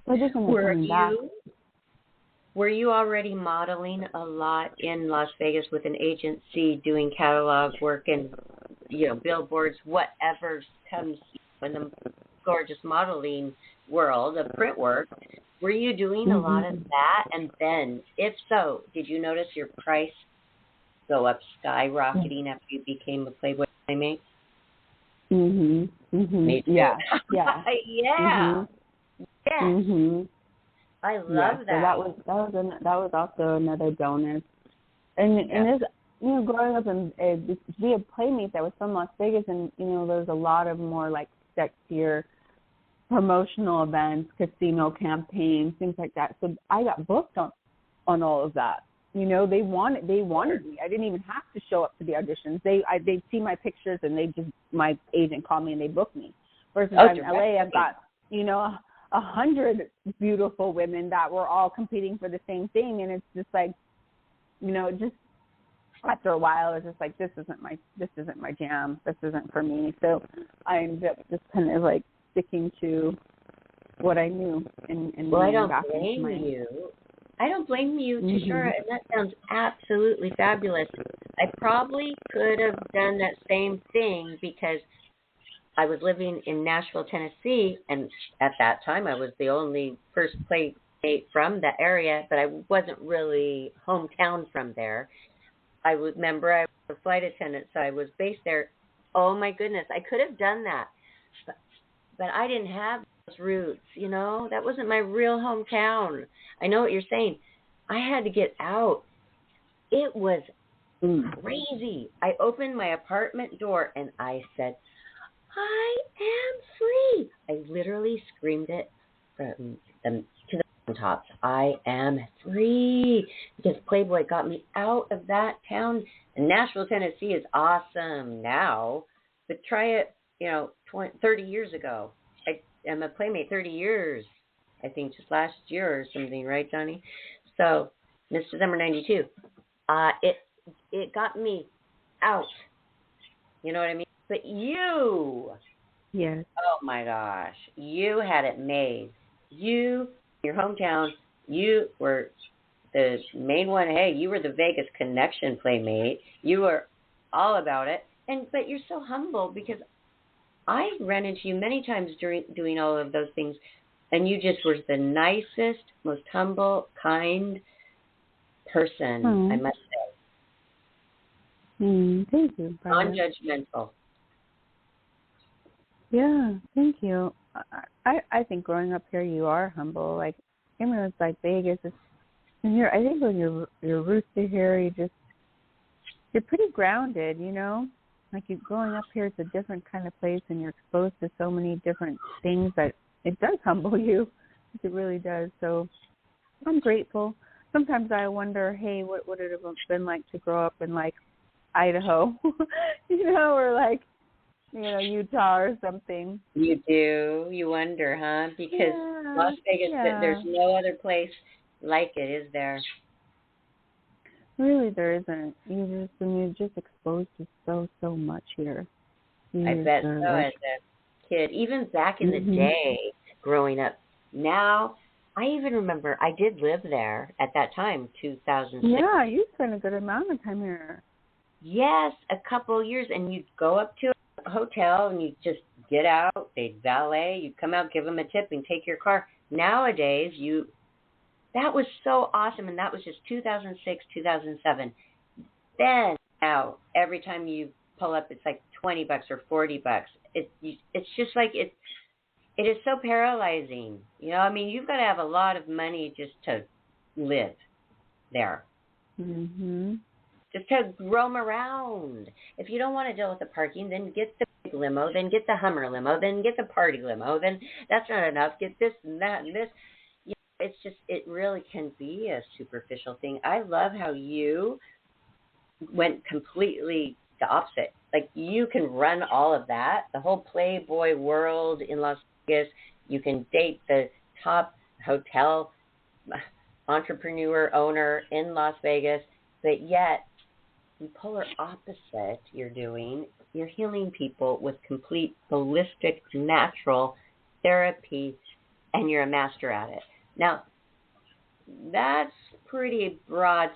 So I just ended up coming back. Were you already modeling a lot in Las Vegas with an agency, doing catalog work and, billboards, whatever comes in the gorgeous modeling world of print work? Were you doing a lot of that? And then, if so, did you notice your price go up skyrocketing after you became a Playboy Playmate? Me too. Yeah. Yeah. Yes. I love that. So that was also another bonus. And there's, growing up and to be a Playmate that was from Las Vegas, and there's a lot of more sexier promotional events, casino campaigns, things like that. So I got booked on all of that. They wanted me. I didn't even have to show up to the auditions. They'd see my pictures and my agent called me and they booked me. Versus in LA, I've got 100 beautiful women that were all competing for the same thing, and it's just just after a while, it's just this isn't my jam. This isn't for me. So I ended up just kind of sticking to what I knew and well, I don't blame you. I don't blame you, Tishara, and that sounds absolutely fabulous. I probably could have done that same thing because I was living in Nashville, Tennessee, and at that time I was the only first Playmate from the area, but I wasn't really hometown from there. I remember I was a flight attendant, so I was based there. Oh, my goodness, I could have done that, but I didn't have those roots, you know? That wasn't my real hometown. I know what you're saying. I had to get out. It was crazy. I opened my apartment door, and I said, I am free. I literally screamed it from to the mountaintops. I am free because Playboy got me out of that town. And Nashville, Tennessee is awesome now, but try it, 30 years ago. I'm a Playmate 30 years, I think just last year or something, right, Johnny? So, this December 92. It got me out. You know what I mean? But you, yes. Oh my gosh, you had it made. You, your hometown, you were the main one. Hey, you were the Vegas connection Playmate. You were all about it. But you're so humble because I ran into you many times during doing all of those things, and you just were the nicest, most humble, kind person, I must say. Thank you, Barbara. Non-judgmental. Yeah, thank you. I think growing up here, you are humble. Like, even though it's like Vegas, and here, I think when your roots are here, you're pretty grounded, you know? Like, you growing up here, it's a different kind of place, and you're exposed to so many different things that it does humble you. It really does. So I'm grateful. Sometimes I wonder, hey, what would it have been like to grow up in, like, Idaho, or like, Utah or something. You do. You wonder, huh? Because Las Vegas, there's no other place like it, is there? Really, there isn't. You're just exposed to so much here. I bet so as a kid. Even back in the day, growing up. Now, I even remember I did live there at that time, 2006. Yeah, you spent a good amount of time here. Yes, a couple years, and you'd go up to a hotel and you'd just get out, they'd valet, you'd come out, give them a tip, and take your car. Nowadays, that was so awesome, and that was just 2006, 2007. Then, now, every time you pull up, it's like $20 or $40. It's just like, it is so paralyzing. You've got to have a lot of money just to live there. Just to roam around. If you don't want to deal with the parking, then get the big limo, then get the Hummer limo, then get the party limo, then that's not enough. Get this and that and this. It's just, it really can be a superficial thing. I love how you went completely the opposite. Like, you can run all of that, the whole Playboy world in Las Vegas. You can date the top hotel entrepreneur owner in Las Vegas, but yet, the polar opposite you're healing people with complete holistic, natural therapy, and you're a master at it. Now, that's pretty broad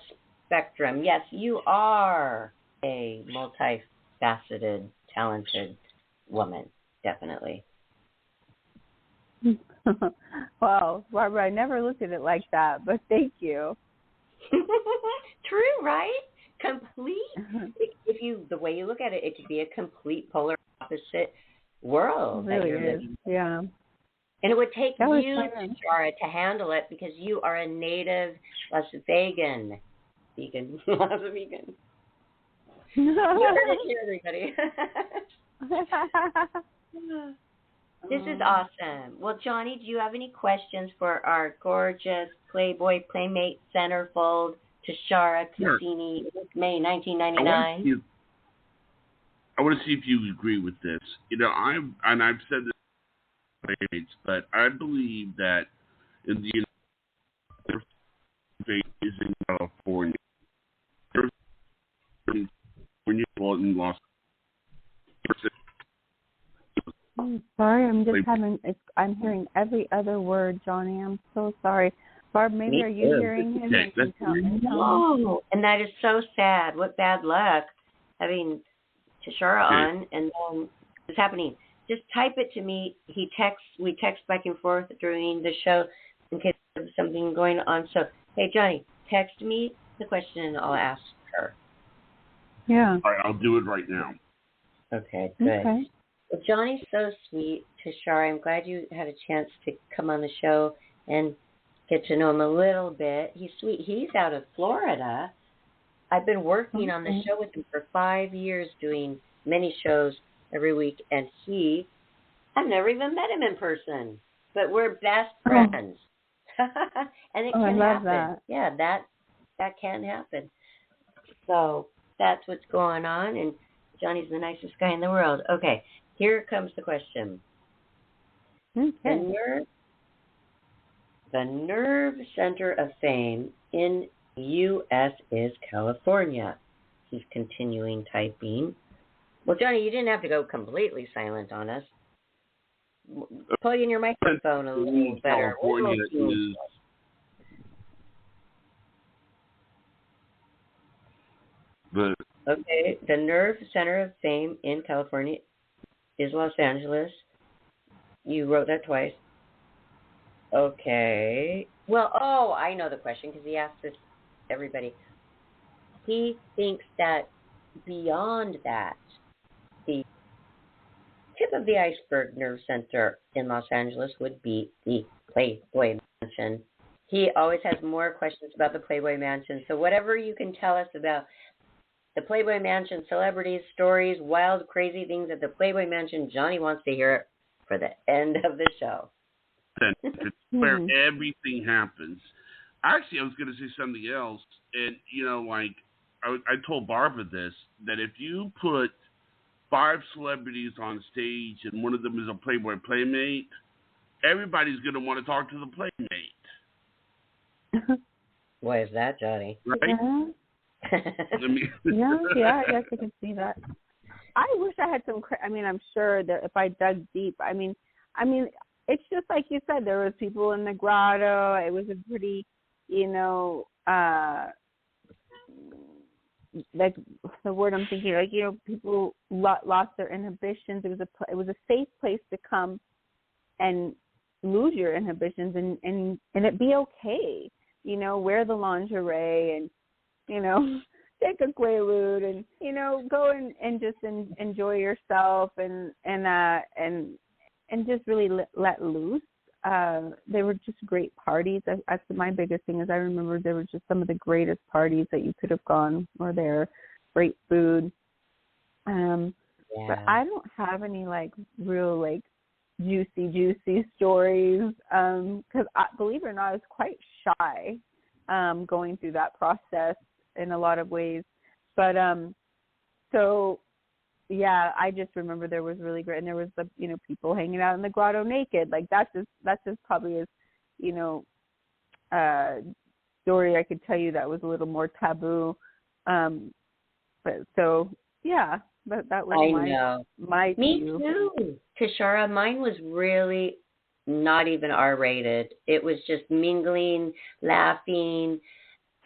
spectrum. Yes, you are a multifaceted, talented woman, definitely. Wow, Barbara, I never looked at it like that, but thank you. True, right? Complete. The way you look at it, it could be a complete polar opposite world. It really is. Yeah. And it would take you, Tishara, to handle it because you are a native Las Vegan. Vegan. Las Vegan. You heard it here, everybody. This is awesome. Well, Johnny, do you have any questions for our gorgeous Playboy Playmate centerfold, Tishara Cousino, May 1999? I want to see if you agree with this. I've said this to Playmates, but I believe that in the United States in California, in Los I'm sorry, I'm hearing every other word, Johnny. I'm so sorry. Barb, maybe are you hearing him? Okay, No, and that is so sad. What bad luck having Tishara on, and then it's happening. Just type it to me. We text back and forth during the show in case there's something going on. So, hey, Johnny, text me the question and I'll ask her. Yeah. All right, I'll do it right now. Okay, good. Okay. Well, Johnny's so sweet, Tishara. I'm glad you had a chance to come on the show and get to know him a little bit. He's sweet. He's out of Florida. I've been working on the show with him for 5 years, doing many shows every week, and I've never even met him in person, but we're best friends. And it can happen. That. Yeah, that can happen. So that's what's going on, and Johnny's the nicest guy in the world. Okay, here comes the question. Okay. The nerve center of fame in U.S. is California. He's continuing typing. Well, Johnny, you didn't have to go completely silent on us. Plug in your microphone a little better. California is... Okay, the nerve center of fame in California is Los Angeles. You wrote that twice. Okay. Well, I know the question because he asked this to everybody. He thinks that beyond that, the tip of the iceberg nerve center in Los Angeles would be the Playboy Mansion. He always has more questions about the Playboy Mansion. So whatever you can tell us about the Playboy Mansion, celebrities, stories, wild, crazy things at the Playboy Mansion, Johnny wants to hear it for the end of the show. It's where everything happens. Actually, I was going to say something else, and I told Barbara this, that if you put 5 celebrities on stage and one of them is a Playboy Playmate, everybody's going to want to talk to the Playmate. Why is that, Johnny? Right? Yeah. I guess I can see that. I wish I had some. I'm sure that if I dug deep, it's just like you said. There was people in the grotto. It was a pretty, like the word I'm thinking, people lost their inhibitions. It was a safe place to come and lose your inhibitions and it be okay. Wear the lingerie and take a Quaalude and go and just enjoy yourself and just really let loose. They were just great parties. That's my biggest thing is I remember there were just some of the greatest parties that you could have gone were there. Great food. But I don't have any real juicy stories because believe it or not, I was quite shy going through that process in a lot of ways. But I just remember there was really great, and there was the people hanging out in the grotto naked. That's just probably as story I could tell you that was a little more taboo. But that was my Me view. too, Tishara. Mine was really not even R-rated. It was just mingling, laughing,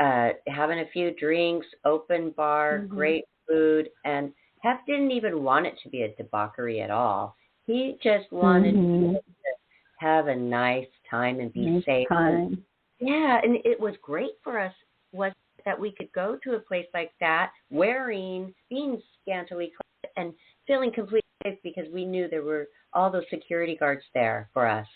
having a few drinks, open bar, great food, and Hef didn't even want it to be a debauchery at all. He just wanted to have a nice time and be safe. And it was great for us was that we could go to a place like that being scantily clad and feeling completely safe because we knew there were all those security guards there for us.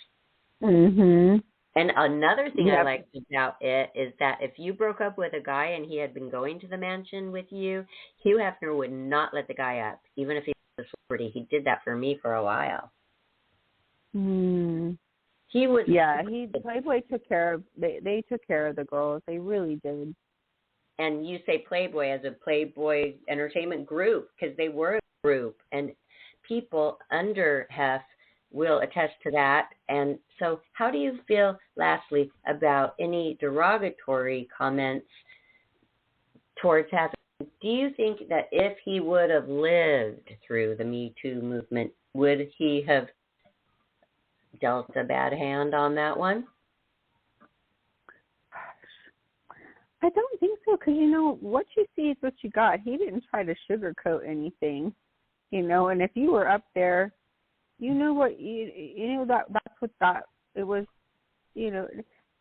And another thing I liked about it is that if you broke up with a guy and he had been going to the mansion with you, Hugh Hefner would not let the guy up, even if he was a celebrity. He did that for me for a while. He was. Yeah, Playboy took care of. They took care of the girls. They really did. And you say Playboy as a Playboy entertainment group because they were a group, and people under Hef will attest to that. And so how do you feel, lastly, about any derogatory comments towards Hef? Do you think that if he would have lived through the Me Too movement, would he have dealt a bad hand on that one? I don't think so, because, you know, what you see is what you got. He didn't try to sugarcoat anything, you know, and if you were up there, you know what, you know, that's what that, it was, you know,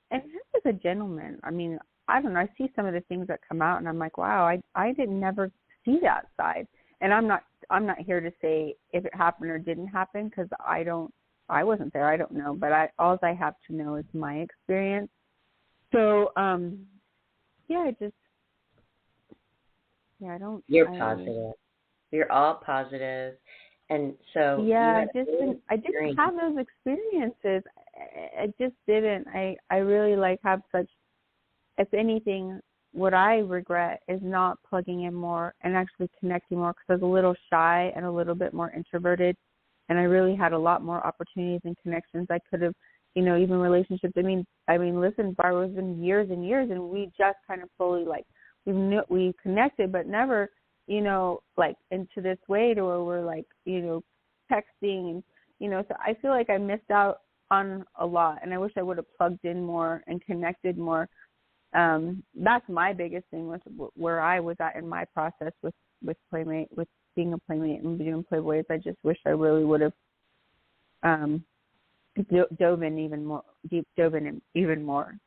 and he was a gentleman. I mean, I don't know, I see some of the things that come out, and I'm like, wow, I didn't never see that side. And I'm not here to say if it happened or didn't happen, because I wasn't there, I don't know, but all I have to know is my experience. So, yeah, I don't. You're positive. You're all positive, and so yeah, I didn't have those experiences. I just didn't. I really have such. If anything, what I regret is not plugging in more and actually connecting more, because I was a little shy and a little bit more introverted, and I really had a lot more opportunities and connections. I could have, you know, even relationships. I mean, listen, Barbara, it's been years and years, and we just kind of fully we connected, but never, you know, into this way to where we're you know, texting, and, you know, so I feel like I missed out on a lot, and I wish I would have plugged in more and connected more. That's my biggest thing with where I was at in my process with Playmate, with being a Playmate and doing Playboys. I just wish I really would have dove in even more.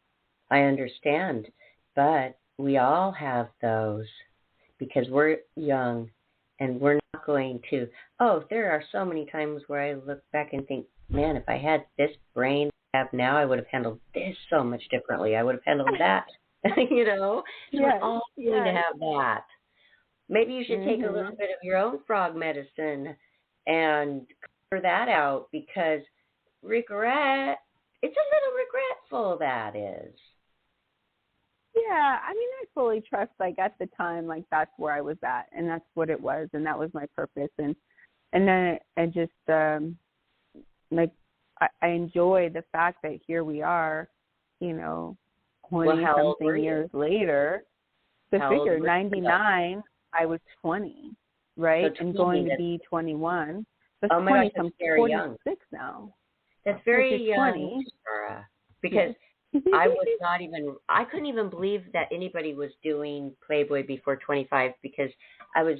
I understand, but we all have those because we're young, and we're not going to. Oh, there are so many times where I look back and think, man, if I had this brain I have now, I would have handled this so much differently. I would have handled that. You know, so we're all going to have that. Maybe you should take a little bit of your own frog medicine and clear that out, because regret, it's a little regretful, that is. Yeah, I mean, I fully trust, at the time, that's where I was at, and that's what it was, and that was my purpose, and then I just, I enjoy the fact that here we are, you know, 20-something years later. So figure, 99, I was 20, right, so and going to be 21. So oh, my gosh, that's very 46 young. Now. That's very young, Tishara, because I couldn't even believe that anybody was doing Playboy before 25, because I was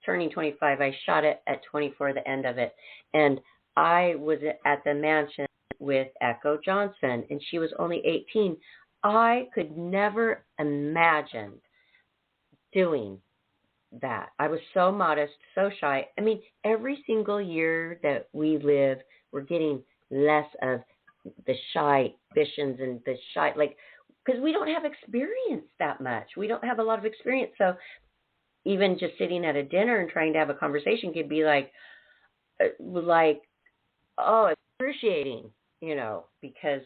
turning 25. I shot it at 24, the end of it. And I was at the mansion with Echo Johnson, and she was only 18. I could never imagine doing that. I was so modest, so shy. I mean, every single year that we live, we're getting less of the shy ambitions and the shy, because we don't have experience that much. We don't have a lot of experience. So even just sitting at a dinner and trying to have a conversation could be oh, excruciating, you know, because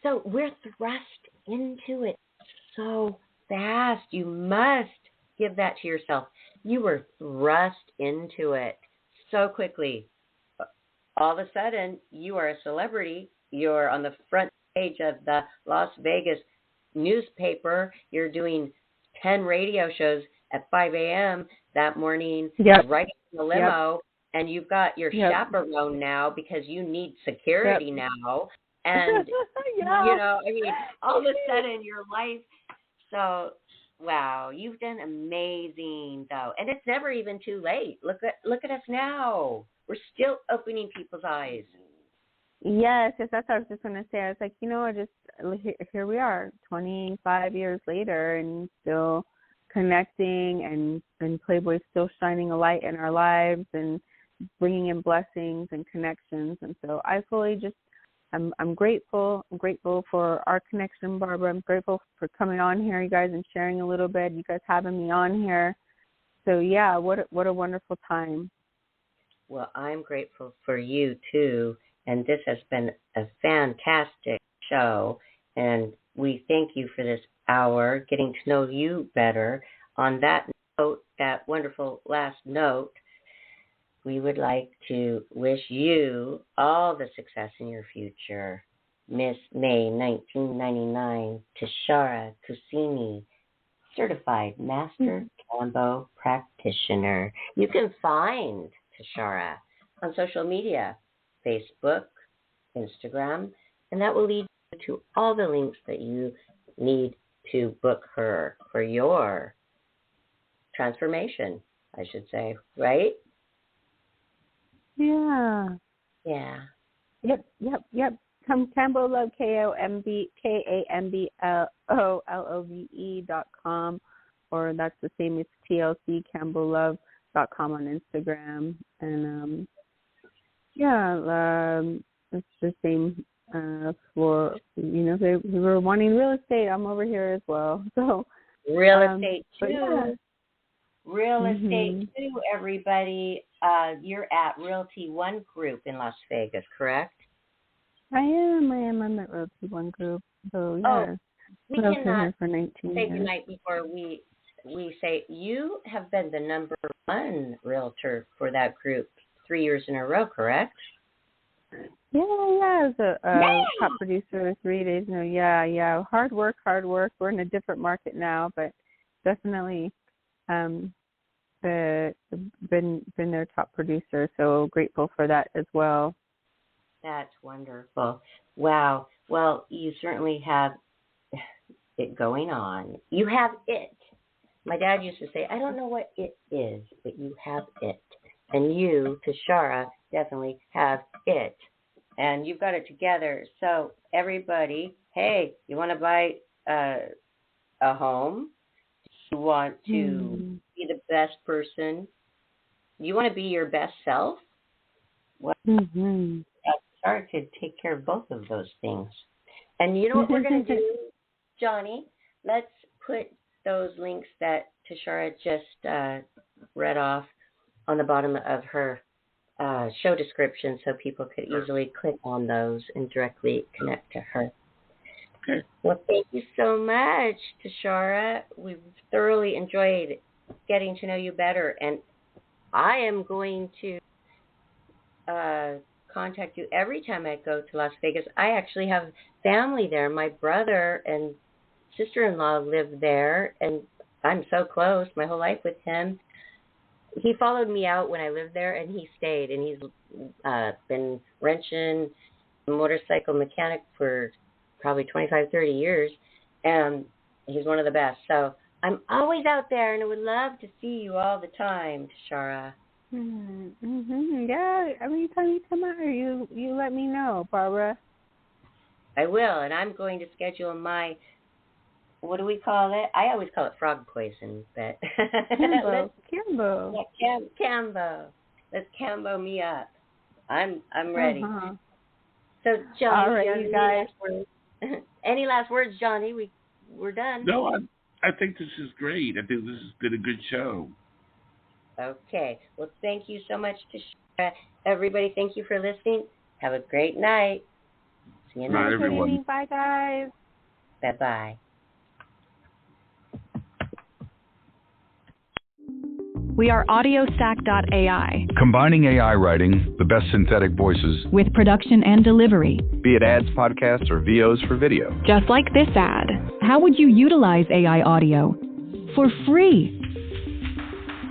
so we're thrust into it so fast. You must give that to yourself. You were thrust into it so quickly. All of a sudden, you are a celebrity. You're on the front page of the Las Vegas newspaper. You're doing 10 radio shows at 5 a.m. that morning, riding in the limo, and you've got your chaperone now because you need security now. And, you know, I mean, all of a sudden your life. So, wow, you've done amazing, though. And it's never even too late. Look at us now. We're still opening people's eyes. Yes, that's what I was just going to say. I was like, you know, here we are, 25 years later, and still connecting, and Playboy's still shining a light in our lives and bringing in blessings and connections. And so I fully I'm grateful. I'm grateful for our connection, Barbara. I'm grateful for coming on here, you guys, and sharing a little bit. You guys having me on here. So yeah, what a wonderful time. Well, I'm grateful for you too, and this has been a fantastic show. And we thank you for this hour, getting to know you better. On that note, that wonderful last note, we would like to wish you all the success in your future. Miss May 1999, Tishara Cousino, Certified Master Combo Practitioner. You can find Tishara on social media, Facebook, Instagram, and that will lead to all the links that you need to book her for your transformation, I should say, right? Yeah. Yeah. Yep. Cambo Love, KAMBOLOVE.com, or that's the same as TLC CamboLove.com on Instagram, and it's the same for they were wanting real estate. I'm over here as well, so real estate too. Yeah. Real estate too, everybody. You're at Realty One Group in Las Vegas, correct? I am. I'm at Realty One Group. So yeah. We cannot for 19 say years. goodnight before we say you have been the #1 realtor for that group 3 years in a row, correct? Yeah. As a top producer 3 days in a row. Yeah. Hard work. We're in a different market now, but definitely been their top producer. So grateful for that as well. That's wonderful. Wow. Well, you certainly have it going on. You have it. My dad used to say, I don't know what it is, but you have it. And you, Tishara, definitely have it. And you've got it together. So everybody, hey, you want to buy a home? You want to be the best person? You want to be your best self? Well, start to take care of both of those things. And you know what we're going to do, Johnny? Let's put those links that Tishara just read off on the bottom of her show description so people could easily click on those and directly connect to her. Okay. Well, thank you so much, Tishara. We've thoroughly enjoyed getting to know you better, and I am going to contact you every time I go to Las Vegas. I actually have family there. My brother and sister-in-law live there, and I'm so close my whole life with him. He followed me out when I lived there, and he stayed, and he's been wrenching motorcycle mechanic for probably 25, 30 years, and he's one of the best. So I'm always out there, and I would love to see you all the time, Tishara. Yeah, every time you come out here, you let me know, Barbara. I will, and I'm going to schedule my, what do we call it? I always call it frog poison, but Cambo. Yeah, Cambo. Let's Cambo me up. I'm ready. So, Johnny, all right, you guys. Any last words, Johnny? We're done. No, I think this is great. I think this has been a good show. Okay. Well, thank you so much, Tishara. Everybody, thank you for listening. Have a great night. See you next night, everyone. Bye, guys. Bye-bye. We are AudioStack.ai. Combining AI writing, the best synthetic voices, with production and delivery. Be it ads, podcasts, or VOs for video. Just like this ad. How would you utilize AI audio? For free.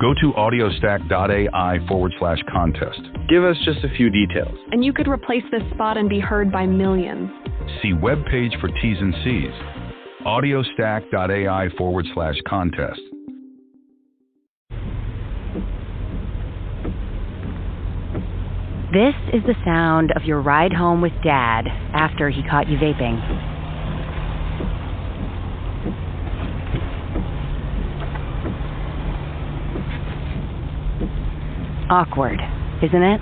Go to audiostack.ai/contest. Give us just a few details. And you could replace this spot and be heard by millions. See webpage for T's and C's. audiostack.ai/contest. This is the sound of your ride home with Dad after he caught you vaping. Awkward, isn't it?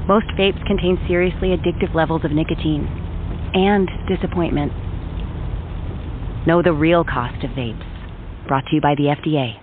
Most vapes contain seriously addictive levels of nicotine and disappointment. Know the real cost of vapes. Brought to you by the FDA.